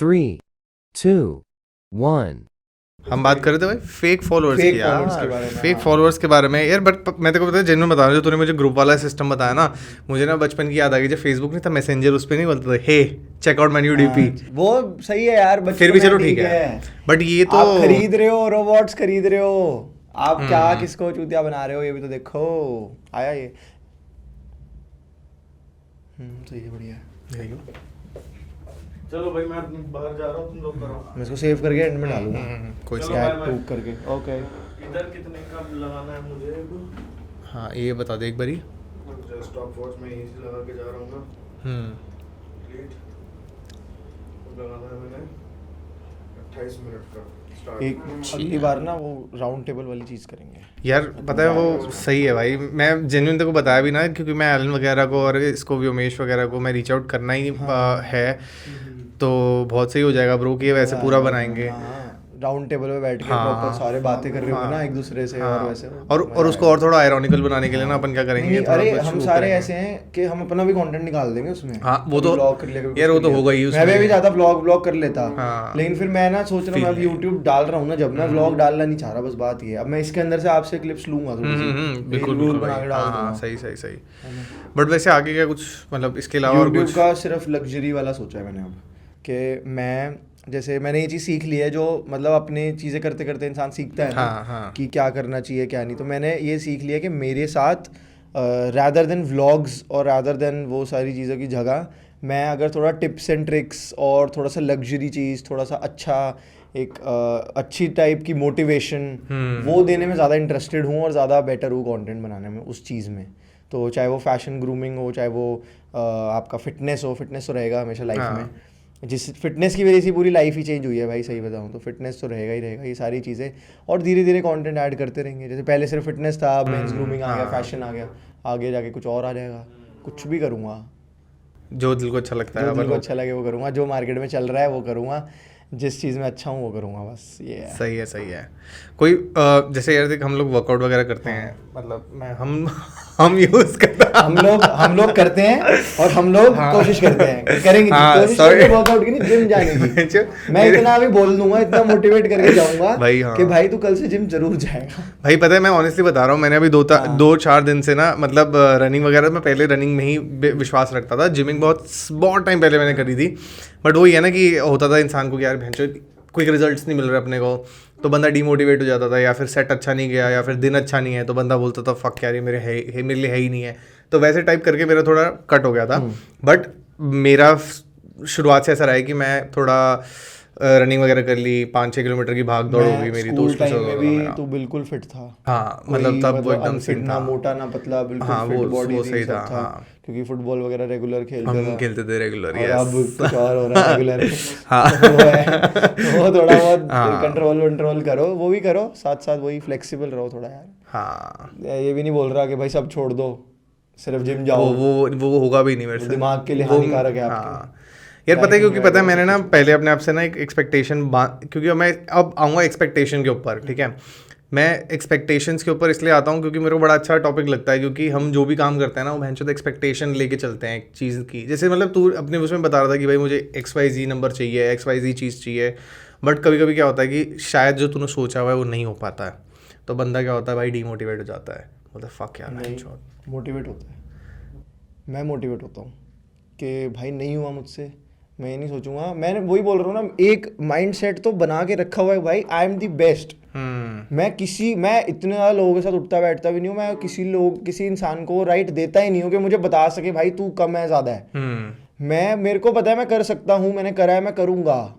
3, 2, 1. हम बात कर रहे थे भाई फेक फॉलोअर्स Fake की followers के यार, बारे में, फेक हाँ। फॉलोअर्स के बारे में यार। बट मैं तेरे को पता है जेन्युइन बता रहा हूँ, जो तूने मुझे ग्रुप वाला सिस्टम बताया ना, मुझे ना बचपन की याद आ गई। जब फेसबुक नहीं था, मैसेंजर उस पर नहीं बोलते थे hey check out my new DP. हाँ, वो सही है यार, बचपन फिर भी में चलो ठीक है, बट ये तो आप खरीद रहे हो, रोबोट्स खरीद रहे हो, आप क्या हम्म। किसको चूतिया बना रहे हो, ये भी तो देखो। आया ये सही है, बढ़िया है। चलो भाई मैं बाहर जा रहा हूँ, तुम लोग करो। मैं इसको सेव करके एंड में डालूंगा, कोई चलो, सी बाय टैग बाय। टूक करके। ओके, इधर कितने का लगाना है मुझे? हाँ ये बता दे एक बारी। स्टॉप वॉच में यही लगा के जा रहा हूँ ना। कंप्लीट लगाना है मैंने 28 मिनट का स्टार्ट। एक अगली बार ना वो राउंड टेबल वाली चीज करेंगे। यार पता है वो सही है भाई, मैं जेन्युइन तेरे को बताया भी ना, क्योंकि मैं एलन वगैरह को और इसको व्योमेश वगैरह को मैं रीच आउट करना ही है, तो बहुत सही हो जाएगा ब्रो कि ये वैसे पूरा बनाएंगे। राउंड टेबल पे बैठ के हाँ, प्रॉपर सारे बातें कर रहे होंगे ना एक दूसरे से, और हाँ। वैसे और उसको और थोड़ा आयरॉनिकल बनाने के लिए ना अपन क्या करेंगे, नहीं, थोड़ा अरे कुछ हम वो सारे करेंगे। ऐसे हैं कि हम अपना भी कंटेंट निकाल देंगे उसमें। हाँ, वो तो ब्लॉग कर लेगा, यार वो तो होगा ही मैं उसमें। भी ज्यादा ब्लॉग कर लेता, हाँ। लेकिन फिर मैं ना सोच रहा हूँ, मैं अब Feel यूट्यूब डाल रहा हूँ ना, जब मैं व्लॉग डालना नहीं चाह रहा, बस बात ये है। अब मैं इसके अंदर से आपसे क्लिप्स लूंगा थोड़ी सी, बिल्कुल रील बिल्कुल बना भाई। के डाल हाँ हाँ, दूंगा। सही सही सही। बट वैसे आगे क्या कुछ मतलब इसके अलावा और यूट्यूब कुछ? का सिर्फ लग्जरी वाला सोचा है मैंने अब, कि मैं जैसे मैंने ये चीज़ सीख ली है, जो मतलब अपने चीज़ें करते करते इंसान सीखता है ना, हाँ, हाँ। कि क्या करना चाहिए क्या नहीं। तो मैंने ये सीख लिया कि मेरे साथ रादर देन व्लॉग्स और रादर देन वो सारी चीज़ों की जगह, मैं अगर थोड़ा टिप्स एंड ट्रिक्स और थोड़ा सा लग्जरी चीज़, थोड़ा सा अच्छा एक अच्छी टाइप की मोटिवेशन, वो देने में ज़्यादा इंटरेस्टेड हूँ और ज़्यादा बेटर हूँ कंटेंट बनाने में उस चीज़ में। तो चाहे वो फैशन ग्रूमिंग हो, चाहे वो आपका फिटनेस हो, फिटनेस तो रहेगा हमेशा लाइफ हाँ। में। जिस फिटनेस की वजह से पूरी लाइफ ही चेंज हुई है भाई, सही बताऊँ तो फिटनेस तो रहेगा ही रहेगा, ये सारी चीज़ें। और धीरे धीरे कंटेंट ऐड करते रहेंगे, जैसे पहले सिर्फ फिटनेस था, अब मेंस ग्रूमिंग आ गया, फैशन आ गया, आगे जाके कुछ और आ जाएगा। कुछ भी करूँगा, जो दिल को अच्छा लगता है जो दिल अपन को वो- अच्छा लगे वो करूँगा, जो मार्केट में चल रहा है वो करूँगा, जिस चीज़ में अच्छा हूँ वो करूँगा, बस ये है। सही है सही है। कोई जैसे यार देख, हम लोग वर्कआउट वगैरह करते हैं, मतलब मैं हम यूज करता हम लोग करते हैं, और हम लोग कोशिश करते हैं कि करेंगे, हाँ, कोशिश sorry। करेंगे वर्कआउट की, नहीं जिम जाने की। मैं इतना अभी बोल दूंगा, इतना मोटिवेट करके जाऊंगा भाई, हाँ। कि भाई तू कल से जिम जरूर जाएगा। भाई पता है, मैं ऑनेस्टली बता रहा हूँ, मैंने अभी 2-4 दिन से ना, मतलब रनिंग वगैरह, मैं पहले रनिंग में ही विश्वास रखता था, जिमिंग बहुत टाइम पहले मैंने करी थी। बट वही है ना कि होता था इंसान को कि यार भैंचो क्विक रिजल्ट्स नहीं मिल रहे अपने को, तो बंदा डीमोटिवेट हो जाता था, या फिर सेट अच्छा नहीं गया, या फिर दिन अच्छा नहीं है, तो बंदा बोलता था फक यार ये मेरे लिए है ही नहीं है। तो वैसे टाइप करके मेरा थोड़ा कट हो गया था। बट मेरा शुरुआत से ऐसा रहा है कि मैं थोड़ा रनिंग वगैरह कर ली, 5-6 किलोमीटर की भाग दौड़ हो गई मेरी, तो स्कूल उसमें से टाइम होता में था भी मेरा। तू बिल्कुल फिट था। हाँ, मतलब तब वो एकदम अनफिट सीन ना था। मोटा ना पतला, बिल्कुल हाँ, फिट बॉडी वो थी, सही सब था, था। हाँ। क्योंकि फुटबॉल वगैरह रेगुलर खेलता हम था, खेलते थे रेगुलर, और अब यस। कुछ और हो रहा है रेगुलर। हाँ। तो वो है, तो वो थोड़ा बहुत हाँ। कंट्रोल करो, वो भी करो, साथ साथ वही फ्लेक्सिबल रहो थोड़ा यार। हाँ, ये भी नहीं बोल रहा कि भाई सब छोड़ दो, सिर्फ जिम जाओ, वो होगा भी नहीं मेरे से। दिमाग के लिए वो- हानिकारक है आपके। हाँ यार, पता है क्योंकि पता है मैंने ना पहले अपने आप से ना एक एक्सपेक्टेशन, क्योंकि मैं अब आऊँगा एक्सपेक्टेशन के ऊपर, ठीक है। मैं एक्सपेक्टेशंस के ऊपर इसलिए आता हूँ क्योंकि मेरे को बड़ा अच्छा टॉपिक लगता है, क्योंकि हम जो भी काम करते हैं ना, वो भैंचोद एक्सपेक्टेशन लेके चलते हैं एक चीज़ की। जैसे मतलब तू अपने उसमें बता रहा था कि भाई मुझे XYZ नंबर चाहिए, XYZ चीज़ चाहिए, बट कभी कभी क्या होता है कि शायद जो तूने सोचा हुआ है वो नहीं हो पाता है, तो बंदा क्या होता है भाई, डीमोटिवेट हो जाता है, मतलब फक यार भैंचोद। मोटिवेट होता है, मैं मोटिवेट होता हूँ कि भाई नहीं हुआ मुझसे, मैं ये नहीं सोचूंगा। मैंने वही बोल रहा हूँ ना, एक माइंड सेट तो बना के रखा हुआ है भाई, आई एम द बेस्ट। मैं इतने ज़्यादा लोगों के साथ उठता बैठता भी नहीं हूँ, मैं किसी इंसान को राइट देता ही नहीं हूँ कि मुझे बता सके भाई तू कम है ज़्यादा है। मेरे को पता है मैं कर सकता हूँ, मैंने करा है, मैं करूँगा।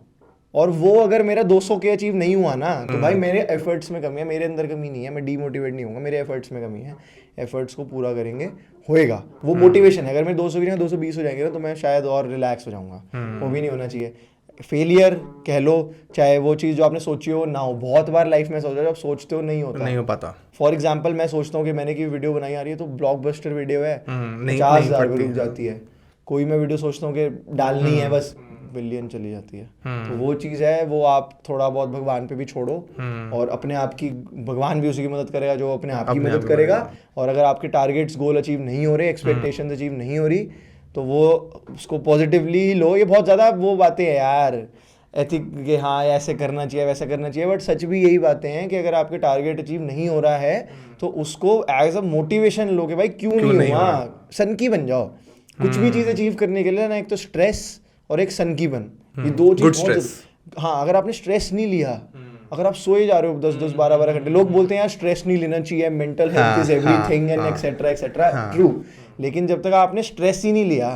और वो अगर मेरा 200 के अचीव नहीं हुआ ना, तो भाई मेरे एफर्ट्स में कमी है, मेरे अंदर कमी नहीं है, मैं डीमोटिवेट नहीं होऊंगा, मेरे एफर्ट्स में कमी है। एफर्ट्स को पूरा करेंगे, होएगा, वो मोटिवेशन है। अगर मेरे 200 की जगह 220 हो जाएंगे ना, तो मैं शायद और रिलैक्स हो जाऊंगा। वो भी नहीं होना चाहिए। फेलियर कह लो, चाहे वो चीज़ जो आपने सोची हो ना हो, बहुत बार लाइफ में सोचा, जब सोचते हो नहीं होता, नहीं हो पाता। फॉर एग्जाम्पल मैं सोचता हूँ कि मैंने की वीडियो बनाई आ रही है तो ब्लॉकबस्टर वीडियो है, नहीं 50,000 फटती रुक जाती है। कोई मैं वीडियो सोचता हूँ कि डालनी है, बस बिलियन चली जाती है। तो वो चीज़ है, वो आप थोड़ा बहुत भगवान पे भी छोड़ो, और अपने आप की, भगवान भी उसी की मदद करेगा जो अपने आप की मदद करेगा। और अगर आपके टारगेट्स गोल अचीव नहीं हो रहे, एक्सपेक्टेशंस अचीव नहीं हो रही, तो वो उसको पॉजिटिवली लो। ये बहुत ज़्यादा वो बातें हैं यार, एथिक कि हाँ ऐसे करना चाहिए वैसा करना चाहिए, बट सच भी यही बातें हैं कि अगर आपके टारगेट अचीव नहीं हो रहा है तो उसको एज अ मोटिवेशन लो कि भाई क्यों नहीं हुआ, सनकी बन जाओ। कुछ भी चीज़ अचीव करने के लिए ना एक तो स्ट्रेस और एक सनकीपन, ये दो चीज़। हाँ, अगर आपने स्ट्रेस नहीं लिया, अगर आप सोए जा रहे हो 10-10 12-12 घंटे, लोग बोलते हैं यार स्ट्रेस नहीं लेना चाहिए, mental health is everything and etcetera etcetera, true. लेकिन जब तक आपने स्ट्रेस ही नहीं लिया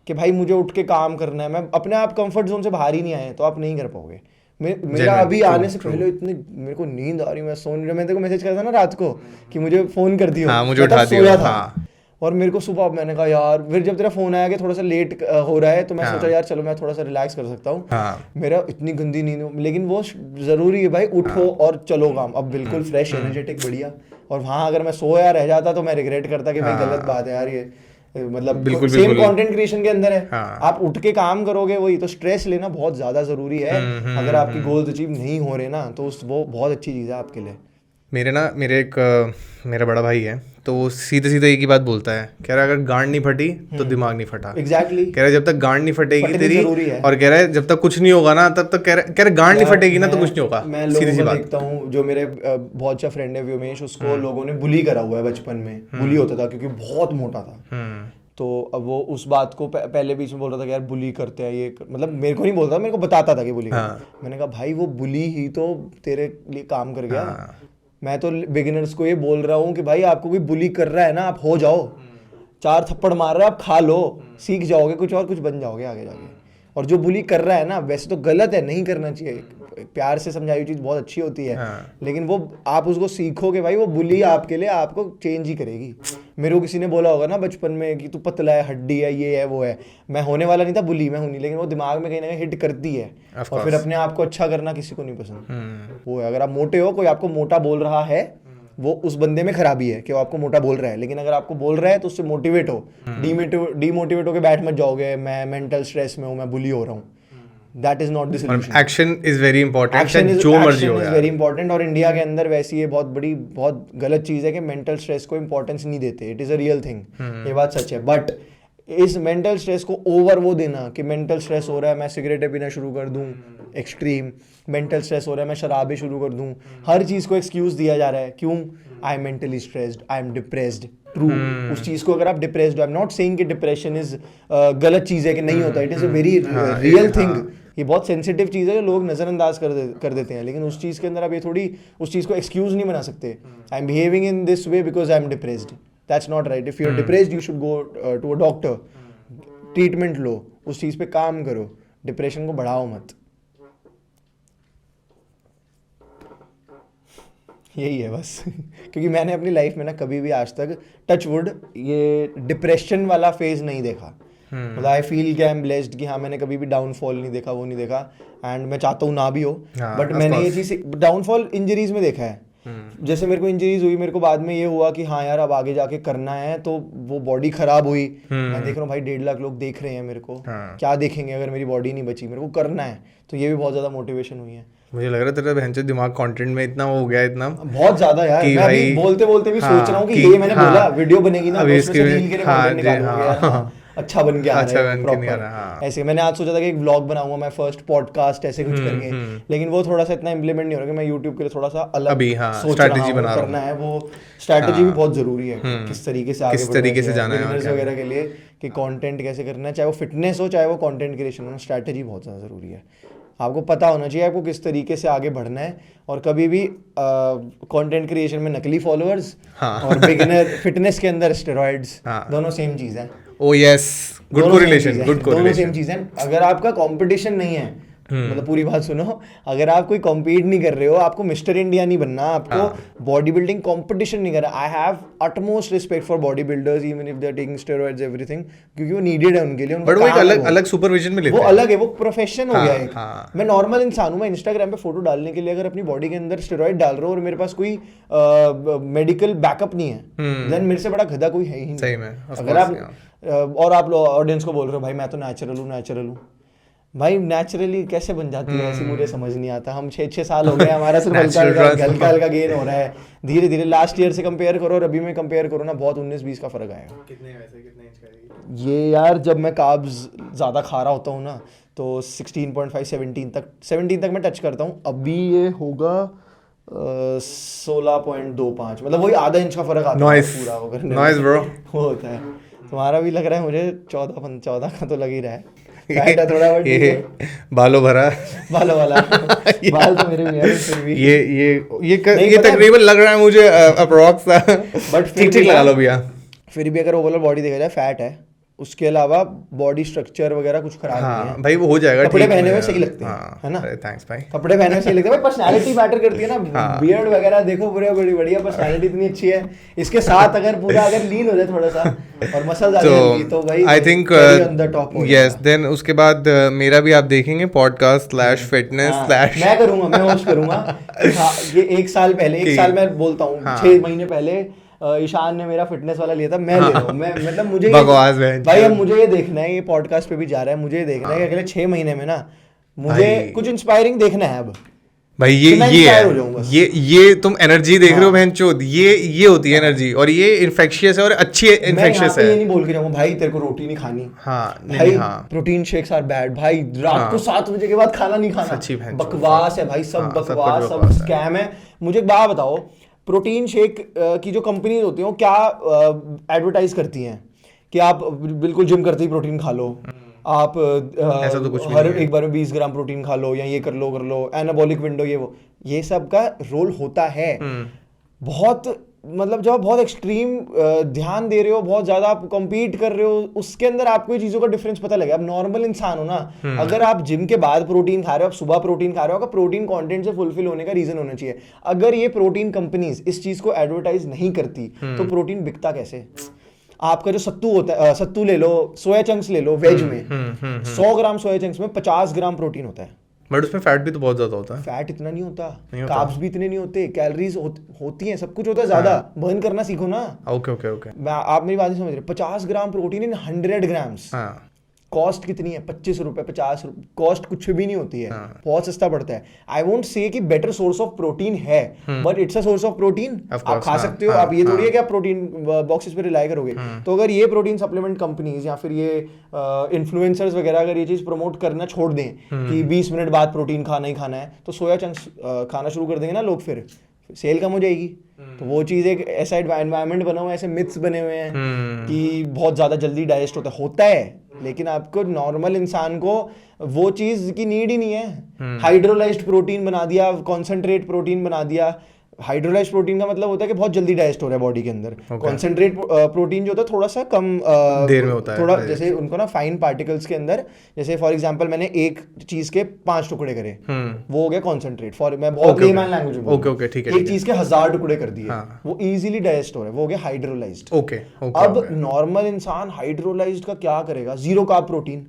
कि भाई मुझे उठ के काम करना है, मैं अपने आप कंफर्ट जोन से बाहर ही नहीं आए, तो आप नहीं कर पाओगे। मेरा अभी आने से पहले इतनी मेरे को नींद आ रही, मैं सोने, जब मैं तेरे को मैसेज करता ना रात को कि मुझे फोन कर दियो, मुझे उठा दियो, और मेरे को सुबह मैंने कहा यार, फिर जब तेरा फोन आया कि थोड़ा सा लेट हो रहा है, तो मैं सोचा यार चलो मैं थोड़ा सा रिलैक्स कर सकता हूँ। मेरा इतनी गंदी नींद, लेकिन वो जरूरी है भाई, उठो और चलो काम। अब बिल्कुल फ्रेश, एनर्जेटिक, बढ़िया। और वहाँ अगर मैं सोया रह जाता तो मैं रिग्रेट करता कि भाई गलत बात है यार, ये मतलब सेम कंटेंट क्रिएशन के अंदर है। आप उठ के काम करोगे, वही तो स्ट्रेस लेना बहुत ज्यादा जरूरी है। अगर आपकी गोल्स अचीव नहीं हो रहे ना, तो वो बहुत अच्छी चीज है आपके लिए। मेरा बड़ा भाई है, तो वो सीधे सीधे एक ही बात बोलता है, कह रहा है अगर गांड नहीं फटी तो दिमाग नहीं फटा। एग्जैक्टली। कह रहा है जब तक गांड नहीं फटेगी तेरी, और कह रहा है जब तक कुछ नहीं होगा ना, तब तक कह रहा है गांड नहीं फटेगी ना तो कुछ नहीं होगा। मैं लोगों को देखता हूँ, जो मेरे बहुत अच्छा फ्रेंड है व्योमेश, उसको लोगों ने बुली करा हुआ है बचपन में, बुली होता था क्योंकि बहुत मोटा था। तो अब वो उस बात को पहले बीच में बोल रहा था कि यार बुली करते हैं ये, मतलब मेरे को नहीं बोलता, मेरे को बताता था कि बुली मैंने कहा भाई वो बुली ही तो तेरे लिए काम कर गया। मैं तो बिगिनर्स को ये बोल रहा हूँ कि भाई आपको कोई बुली कर रहा है ना, आप हो जाओ, 4 थप्पड़ मार रहा है, आप खा लो, सीख जाओगे कुछ और कुछ बन जाओगे आगे जाके। और जो बुली कर रहा है ना, वैसे तो गलत है, नहीं करना चाहिए, प्यार से समझाई हुई चीज़ बहुत अच्छी होती है। लेकिन वो आप उसको सीखोगे भाई, वो बुली आपके लिए आपको चेंज ही करेगी। मेरे को किसी ने बोला होगा ना बचपन में कि तू पतला है, हड्डी है, ये है वो है, मैं होने वाला नहीं था बुली, मैं हूँ नहीं, लेकिन वो दिमाग में कहीं ना कहीं हिट करती है। और फिर अपने आप को अच्छा करना किसी को नहीं पसंद। वो है, अगर आप मोटे हो, कोई आपको मोटा बोल रहा है, वो उस बंदे में खराबी है कि वो आपको मोटा बोल रहा है। लेकिन अगर आपको बोल रहा है तो उससे मोटिवेट हो, डीमोटिवेट होकर बैठ मत जाओगे, मैं मेंटल स्ट्रेस में हूँ, मैं बुली हो रहा हूँ। That is not the solution. Action is very important. Action is very important. और इंडिया के अंदर वैसी ये बहुत गलत चीज़ है कि मेंटल स्ट्रेस को इम्पोर्टेंस नहीं देते। It is a real thing, ये बात सच है। बट इस मेंटल स्ट्रेस को ओवर वो देना कि मेंटल स्ट्रेस हो रहा है मैं सिगरेटें पीना शुरू कर दूं, एक्सट्रीम। मेंटल स्ट्रेस हो रहा है मैं शराबें शुरू कर दूं, हर चीज़ को एक्सक्यूज़ दिया जा रहा है। क्यों? I am mentally stressed, I am depressed. True, उस चीज़ को अगर आप डिप्रेस्ड हो, आई एम नॉट सेइंग कि डिप्रेशन इज गलत चीज़ है कि नहीं होता, it is a very real thing. ये बहुत सेंसिटिव चीज़ है जो लोग नज़रअंदाज कर देते हैं। लेकिन उस चीज़ के अंदर आप ये थोड़ी उस चीज़ को एक्सक्यूज़ नहीं बना सकते। I am behaving in this way because I am depressed, that's not right. If you are depressed you should go to a doctor, treatment लो, उस चीज़ पे काम करो, डिप्रेशन को बढ़ाओ मत। यही है बस। क्योंकि मैंने अपनी लाइफ में ना कभी भी आज तक टच वुड ये डिप्रेशन वाला फेज नहीं देखा। मतलब आई फील कि आई एम ब्लेस्ड कि हाँ मैंने कभी भी डाउनफॉल नहीं देखा, वो नहीं देखा। एंड मैं चाहता हूँ ना भी हो, बट मैंने ये चीज़ डाउनफॉल इंजरीज में देखा है। जैसे मेरे को इंजरीज हुई, मेरे को बाद में ये हुआ कि हाँ यार अब आगे जाके करना है, तो वो बॉडी खराब हुई। मैं देख रहा हूँ भाई 1.5 लाख लोग देख रहे हैं मेरे को, क्या देखेंगे अगर मेरी बॉडी नहीं बची, मेरे को करना है। तो ये भी बहुत ज़्यादा मोटिवेशन हुई है। मुझे लग रहा है तेरा बहन दिमाग कंटेंट में इतना हो गया, इतना बहुत ज्यादा यार। मैं अभी बोलते बोलते भी सोच रहा हूँ कि ये मैंने बोला वीडियो बनेगी ना, उसमें से रील के लिए कंटेंट निकालूंगा यार, अच्छा बन गया प्रॉपर। ऐसे मैंने आज सोचा था कि एक व्लॉग बनाऊंगा मैं, फर्स्ट पॉडकास्ट ऐसे कुछ करके, लेकिन वो थोड़ा सा इतना इम्प्लीमेंट नहीं हो रहा कि मैं यूट्यूब के लिए थोड़ा सा अलग स्ट्रैटेजी बना करना है। वो स्ट्रैटेजी भी बहुत जरूरी है, किस तरीके से आगे जाना है वगैरह के लिए, कि कंटेंट कैसे करना है, चाहे वो फिटनेस हो चाहे वो कंटेंट क्रिएशन हो, स्ट्रैटेजी बहुत ज़्यादा ज़रूरी है। आपको पता होना चाहिए आपको किस तरीके से आगे बढ़ना है। और कभी भी कंटेंट क्रिएशन में नकली फॉलोअर्स और बिगिनर फिटनेस के अंदर स्टेरॉइड्स, दोनों सेम चीज़ है। ओह यस, गुड कोरिलेशन, दोनों सेम चीज़ है। अगर आपका कंपटीशन नहीं है, मतलब पूरी बात सुनो, अगर आप कोई कॉम्पीट नहीं कर रहे हो, आपको मिस्टर इंडिया नहीं बनना, आपको बॉडी बिल्डिंग कॉम्पिटिशन नहीं करना। I have utmost respect for body builders even if they are taking steroids everything, क्योंकि वो नीडेड है उनके लिए। बट वो एक अलग सुपरविजन में लेते हैं, वो अलग है, वो प्रोफेशन हो गया है। मैं नॉर्मल इंसान हूँ, मैं इंस्टाग्राम पे फोटो डालने के लिए अगर अपनी बॉडी के अंदर स्टेरॉइड डाल रहा हूँ और मेरे पास कोई मेडिकल बैकअप नहीं है, देन मेरे से बड़ा गधा कोई है ही नहीं। सही में। अगर आप और आप ऑडियंस को बोल रहे हो भाई मैं तो नेचुरल हूँ, भाई नेचुरली कैसे बन जाती है ऐसी, मुझे समझ नहीं आता। हम 6 साल हो गए, हमारा सिर्फ Natural हल्का हल्का गेन हो रहा है धीरे धीरे। लास्ट ईयर से कंपेयर करो और अभी में कंपेयर करो ना, बहुत 19-20 का फर्क आएगा। कितने इंच करेगी? ये यार जब मैं कार्ब्स ज़्यादा खा रहा होता हूँ ना तो 16.5 17 तक मैं टच करता हूँ। अभी ये होगा 16.25, मतलब वही आधा इंच का फर्क आता है Nice. पूरा वो करने Nice, में। bro. वो होता है। तुम्हारा भी लग रहा है मुझे 14 का तो लग ही रहा है। फैट है थोड़ा बट ठीक ये है। बालों भरा बालों वाला बाल तो मेरे भी है फिर भी। ये नहीं, ये पता है- तकरीबन लग रहा है मुझे अप्रोक्स बट फिर ठीक भी लगा ना- लो भैया। फिर भी अगर ओवरऑल बॉडी देखा जाए फैट है, उसके अलावा बॉडी स्ट्रक्चर वगैरह कुछ खराब नहीं हाँ है। भाई वो हो जाएगा, कपड़े ठीक पहने हुए है। सही लगते हैं, हाँ, है ना? अरे थैंक्स भाई। कपड़े पहने हुए सही लगते हैं भाई, पर्सनैलिटी मैटर करती है ना। हाँ। बियर्ड वगैरह देखो, पूरे बड़ी बढ़िया पर्सनैलिटी इतनी अच्छी है। इसके साथ अगर पूरा अगर लीन हो जाए थोड़ा सा और मसल आ जाए तो भाई I think on the top हो यस, जाएगा। देन उसके बाद मेरा भी आप देखेंगे पॉडकास्ट /फिटनेस हाँ, मैं करूंगा, मैं होस्ट करूंगा। हाँ, ये 1 साल पहले, 1 साल मैं बोलता हूँ, हाँ। 6 महीने पहले ईशान ने मेरा फिटनेस वाला लिया था, मैं ले रहा हूँ। मैं मतलब मुझे बकवास है। भाई अब मुझे ये देखना है, ये पॉडकास्ट पे भी जा रहा है, मुझे ये देखना है कि अगले 6 महीने में ना मुझे भाई। कुछ इंस्पायरिंग देखना है अब। भाई तो मैं ये inspire हो जाऊं बस। है, ये तुम एनर्जी देख रहे हो हाँ। बहनचोद, ये होती है एनर्जी, और ये इन्फेक्शियस है और अच्छी मैं यहाँ इन्फेक्शियस पे ये है। नहीं बोल के जाऊंगा भाई तेरे को रोटी नहीं खानी। हाँ भाई नहीं, हाँ प्रोटीन शेक्स आर बैड भाई, रात को 7 बजे के बाद खाना नहीं खाना। सच्ची बहन बकवास है भाई, सब हाँ, सब बकवास, कुछ सब बकवास है। स्कैम है। मुझे एक बात बताओ, प्रोटीन शेक की जो कंपनीज होती हैं वो क्या एडवर्टाइज करती हैं कि आप बिल्कुल जिम करते ही प्रोटीन खा लो, आप ऐसा तो कुछ भी हर नहीं है। एक बार में 20 ग्राम प्रोटीन खा लो, या ये कर लो एनाबॉलिक विंडो, ये सब का रोल होता है। बहुत मतलब जब आप बहुत एक्सट्रीम ध्यान दे रहे हो, बहुत ज्यादा आप compete कर रहे हो, उसके अंदर आपको ये चीजों का डिफरेंस पता लगेगा। आप नॉर्मल इंसान हो ना, अगर आप जिम के बाद प्रोटीन खा रहे हो, आप सुबह प्रोटीन खा रहे हो, आपका प्रोटीन कंटेंट से फुलफिल होने का रीजन होना चाहिए। अगर ये प्रोटीन कंपनीज इस चीज को एडवर्टाइज नहीं करती तो प्रोटीन बिकता कैसे? आपका जो सत्तू होता है, सत्तू ले लो, सोया चंक्स ले लो, वेज में 100 ग्राम सोया चंक्स में 50 ग्राम प्रोटीन होता है। बट उसमें फैट भी तो बहुत ज्यादा होता है। फैट इतना नहीं होता, नहीं होता। कार्ब्स भी इतने नहीं होते, कैलोरीज होती हैं, सब कुछ होता है ज्यादा। बर्न करना सीखो ना। Okay okay okay. आप मेरी बात नहीं समझ रहे। 50 ग्राम प्रोटीन इन 100 ग्राम्स। हाँ कॉस्ट कितनी है? 25 रुपए, 50 रुपए। कॉस्ट कुछ भी नहीं होती है, हाँ। बहुत सस्ता पड़ता है। आई वोंट से कि बेटर सोर्स ऑफ प्रोटीन है, but it's a source of protein. Of आप course, खा हाँ, सकते हो, हाँ, आप ये थोड़ी हाँ। है कि आप प्रोटीन बॉक्सेस पे रिलाई करोगे। तो अगर ये प्रोटीन सप्लीमेंट कंपनीज या फिर ये इन्फ्लुएंसर्स वगैरह अगर ये चीज प्रमोट करना छोड़ दें कि 20 मिनट बाद प्रोटीन खाना ही खाना है, तो सोया चंक्स खाना शुरू कर देंगे ना लोग, फिर सेल कम हो जाएगी। तो वो चीज़ एक ऐसा एनवायरनमेंट बना हुआ है, ऐसे मिथ्स बने हुए हैं कि बहुत ज़्यादा जल्दी डाइजेस्ट होता है, लेकिन आपको नॉर्मल इंसान को वो चीज़ की नीड ही नहीं है। हाइड्रोलाइज्ड प्रोटीन बना दिया, कॉन्सेंट्रेट प्रोटीन बना दिया। हाइड्रोलाइज्ड प्रोटीन का मतलब होता है कि बहुत जल्दी डाइजेस्ट हो रहा है बॉडी के अंदर। कॉन्सेंट्रेट प्रोटीन जो होता है थोड़ा सा कम देर में होता है, थोड़ा जैसे उनको ना फाइन पार्टिकल्स के अंदर, जैसे फॉर एग्जांपल मैंने एक चीज के 5 टुकड़े करे, वो हो गया कॉन्सेंट्रेट। फॉर मैं बहुत Okay, लेमैन लैंग्वेज में okay, okay, ठीक है, एक ठीक है। चीज के 1000 टुकड़े कर दिए, हाँ। वो इजीली डाइजेस्ट हो रहा है, वो हो गया हाइड्रोलाइज्ड। Okay okay. अब नॉर्मल इंसान हाइड्रोलाइज्ड का क्या करेगा? 0 कार्ब प्रोटीन,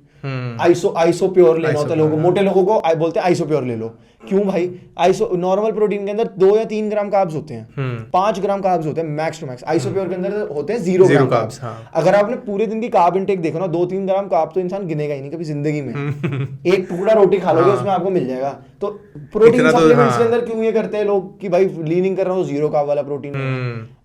आइसो प्योर लेना होता है लोगों को। मोटे लोगों को बोलते हैं आइसो प्योर ले लो। क्यों भाई? आइसो नॉर्मल प्रोटीन के अंदर 2 या 3 ग्राम कार्ब्स होते हैं, 5 ग्राम कार्ब्स होते हैं max to max. Iso pure के अंदर होते हैं 0 ग्राम कार्ब्स। कार्ब्स। अगर आपने पूरे दिन की कार्ब इंटेक देखो ना, 2-3 ग्राम कार्ब तो इंसान गिनेगा ही नहीं कभी जिंदगी में। एक टुकड़ा रोटी खा लोगे उसमें आपको मिल जाएगा। तो प्रोटीन इतना तो, सप्लीमेंट्स के हाँ। अंदर क्यों ये करते हैं लोग कि भाई लीनिंग कर रहा हूँ 0 कार्ब वाला प्रोटीन,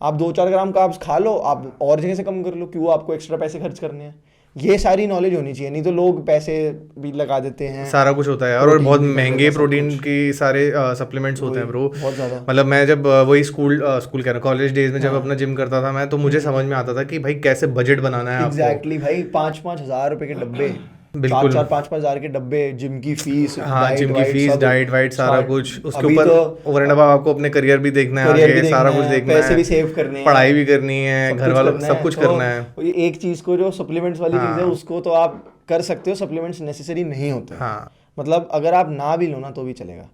आप 2-4 ग्राम कार्ब्स खा लो, आप और जगह से कम कर लो, क्यों आपको एक्स्ट्रा पैसे खर्च करने हैं? ये सारी नॉलेज होनी चाहिए, नहीं तो लोग पैसे भी लगा देते हैं। सारा कुछ होता है, और प्रोटीन बहुत भी महंगे सब प्रोटीन कुछ। की सारे सप्लीमेंट्स होते हैं ब्रो। बहुत ज्यादा। मतलब मैं जब वही स्कूल कह रहा हूँ, कॉलेज डेज में जब अपना जिम करता था मैं, तो मुझे समझ में आता था कि भाई कैसे बजट बनाना है आपको। एग्जैक्टली भाई, 5-5 हजार रुपए के डब्बे, बिल्कुल। 4-5 हजार के डब्बे, जिम की फीस, हाँ, जिम की फीस, डाइट वाइट सारा कुछ, उसके अभी ऊपर तो ओवर एंड अबव आपको अपने करियर भी देखना है, करियर भी आगे सारा देखना कुछ है, देखना पैसे है, भी सेव करने हैं, पढ़ाई भी करनी है, घर वालों सब कुछ करना है। तो ये एक चीज को जो सप्लीमेंट्स वाली चीज है उसको तो आप कर सकते हो, सप्लीमेंट्स नेसेसरी नहीं होते। हाँ। मतलब अगर आप ना भी लो ना तो भी चलेगा।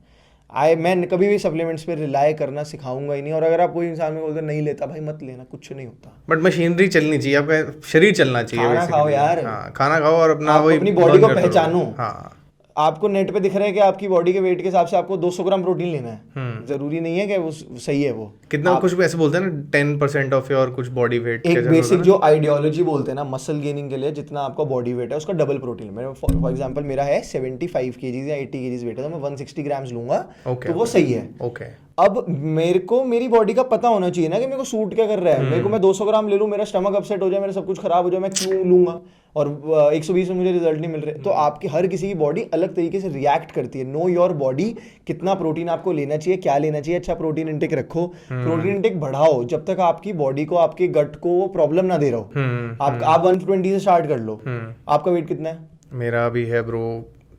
मैं कभी भी सप्लीमेंट्स पे रिलाई करना सिखाऊंगा ही नहीं। और अगर आप कोई इंसान में बोलते नहीं लेता, भाई मत लेना, कुछ नहीं होता। बट मशीनरी चलनी चाहिए, आपका शरीर चलना चाहिए। खाना खाओ basically। यार। हाँ, खाना खाओ और अपना आप वही अपनी बॉडी को burn करते रहो। पहचानो। हाँ आपको नेट पे दिख रहा है कि आपकी बॉडी के वेट के हिसाब से आपको 200 ग्राम प्रोटीन लेना है, जरूरी नहीं है कि वो सही है। वो कितना कुछ भी ऐसे बोलते हैं ना 10% ऑफ योर कुछ बॉडी वेट, एक बेसिक जो आइडियोलॉजी बोलते हैं ना मसल गेनिंग के लिए, जितना आपका बॉडी वेट है उसका डबल प्रोटीन। मेरा फॉर एग्जांपल मेरा है 75 केजीज या 80 केजीज वेट है, तो मैं 160 ग्राम्स लूंगा, तो वो सही है। ओके, अब मेरे को मेरी बॉडी का पता होना चाहिए ना कि मेरे को सूट क्या कर रहा है। मेरे को मैं 200 ग्राम ले लूं, मेरा स्टमक अपसेट हो जाए, मेरा सब कुछ खराब हो जाए, मैं क्यों लूंगा? और 120 में मुझे रिजल्ट नहीं मिल रहे। तो आपकी हर किसी की बॉडी अलग तरीके से रिएक्ट करती है। नो योर बॉडी, कितना प्रोटीन आपको लेना चाहिए, क्या लेना चाहिए, अच्छा प्रोटीन इंटेक रखो, प्रोटीन इंटेक बढ़ाओ जब तक आपकी बॉडी को, आपके गट को प्रॉब्लम ना दे रहा हो। आप 120 से स्टार्ट कर लो। आपका वेट कितना है? मेरा भी है ब्रो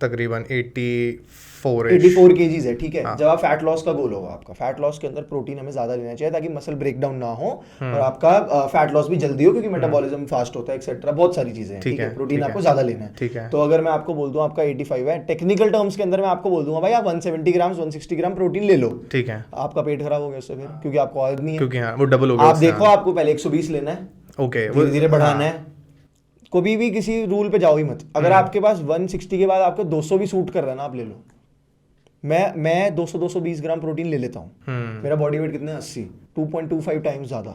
तकरीबन 84 केजीज है, ठीक है। जब आप फैट लॉस का गोल होगा आपका, फैट लॉस के अंदर प्रोटीन हमें ज्यादा लेना चाहिए ताकि मसल ब्रेकडाउन ना हो और आपका फैट लॉस भी जल्दी हो, क्योंकि मेटाबॉलिज्म फास्ट होता है एक्सेट्रा, बहुत सारी चीजें हैं, ठीक है। प्रोटीन आपको ज्यादा लेना है, ठीक है। तो अगर मैं आपको बोल दूं आपका 85 है, टेक्निकल टर्म्स के अंदर मैं आपको बोल दूंगा भाई आप 170 ग्राम 160 ग्राम प्रोटीन ले लो, ठीक है। आपका पेट खराब हो गया उससे फिर, क्योंकि आपको आदत नहीं है, क्योंकि हाँ वो डबल हो गया। आप देखो आपको पहले 120 लेना है, ओके, धीरे धीरे बढ़ाना है। कभी भी किसी रूल पे जाओ ही मत। अगर आपके पास 160 के बाद आपको 200 भी सूट कर रहा है ना, आप ले लो। मैं 220 ग्राम प्रोटीन ले लेता हूँ। मेरा बॉडी वेट कितना है? 80, 2.25 टाइम्स ज्यादा,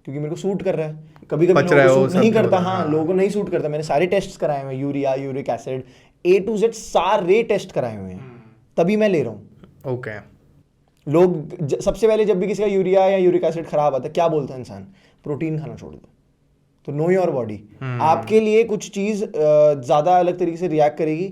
क्योंकि मेरे को सूट कर रहा है। कभी कभी लोगों को सूट नहीं करता, हाँ लोगों को नहीं सूट करता। मैंने सारे टेस्ट कराए हुए हैं, urea, uric acid, A to Z सारे टेस्ट कराए हुए हैं, तभी मैं ले रहा हूँ। ओके। लोग सबसे पहले जब भी किसी का यूरिया या यूरिक एसिड खराब आता है, क्या बोलता है इंसान? प्रोटीन खाना छोड़ दो। तो नो योर बॉडी, आपके लिए कुछ चीज ज्यादा अलग तरीके से रिएक्ट करेगी,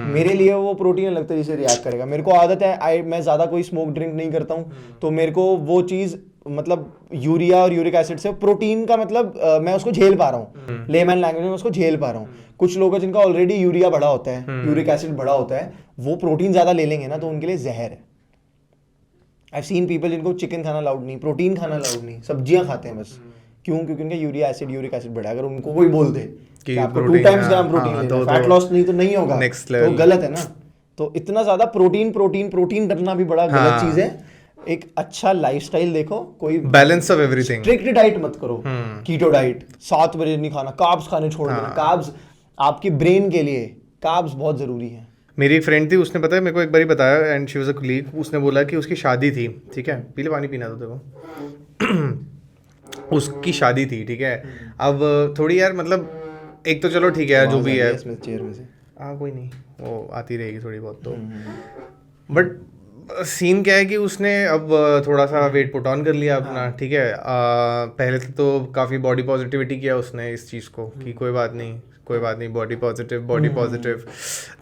मेरे लिए वो प्रोटीन अलग तरीके से रिएक्ट करेगा। मेरे को आदत है, मैं ज्यादा कोई स्मोक ड्रिंक नहीं करता हूँ, तो मेरे को वो चीज मतलब यूरिया और यूरिक एसिड से प्रोटीन का मतलब मैं उसको झेल पा रहा हूँ, लेमैन लैंग्वेज में उसको झेल पा रहा हूँ। कुछ लोग जिनका ऑलरेडी यूरिया बढ़ा होता है, यूरिक एसिड बढ़ा होता है, वो प्रोटीन ज्यादा ले लेंगे ना तो उनके लिए जहर है। आई सीन पीपल जिनको चिकन खाना अलाउड नहीं, प्रोटीन खाना अलाउड नहीं, सब्जियां खाते हैं बस। क्यों? क्योंकि उनका यूरिया एसिड, यूरिक एसिड बढ़ा। अगर उनको कोई बोल दे कि आपको 2 टाइम्स ग्राम प्रोटीन लेना है, फैट लॉस नहीं तो नहीं होगा, तो गलत है ना। तो इतना ज्यादा प्रोटीन प्रोटीन प्रोटीन करना भी बड़ा गलत चीज है। एक अच्छा लाइफस्टाइल देखो, कोई balance of everything, strict diet मत करो, कीटो डाइट, 7 बजे नहीं खाना, कार्ब्स खाने छोड़ देना। कार्ब्स आपकी ब्रेन के लिए कार्ब्स बहुत जरूरी है। मेरी एक फ्रेंड थी, उसने पता है मेरे को एक बार ही बताया, and she was a colleague. उसने बोला कि उसकी शादी थी, ठीक है, पीले पानी पीना था देखो। उसकी शादी थी, ठीक है। अब थोड़ी यार मतलब एक तो चलो ठीक है यार, जो भी है, चेयर में से हाँ कोई नहीं, वो आती रहेगी थोड़ी बहुत तो। बट सीन क्या है कि उसने अब थोड़ा सा वेट पुट ऑन कर लिया अपना, ठीक है। पहले तो काफ़ी बॉडी पॉजिटिविटी किया उसने इस चीज़ को कि कोई बात नहीं, कोई बात नहीं, बॉडी पॉजिटिव,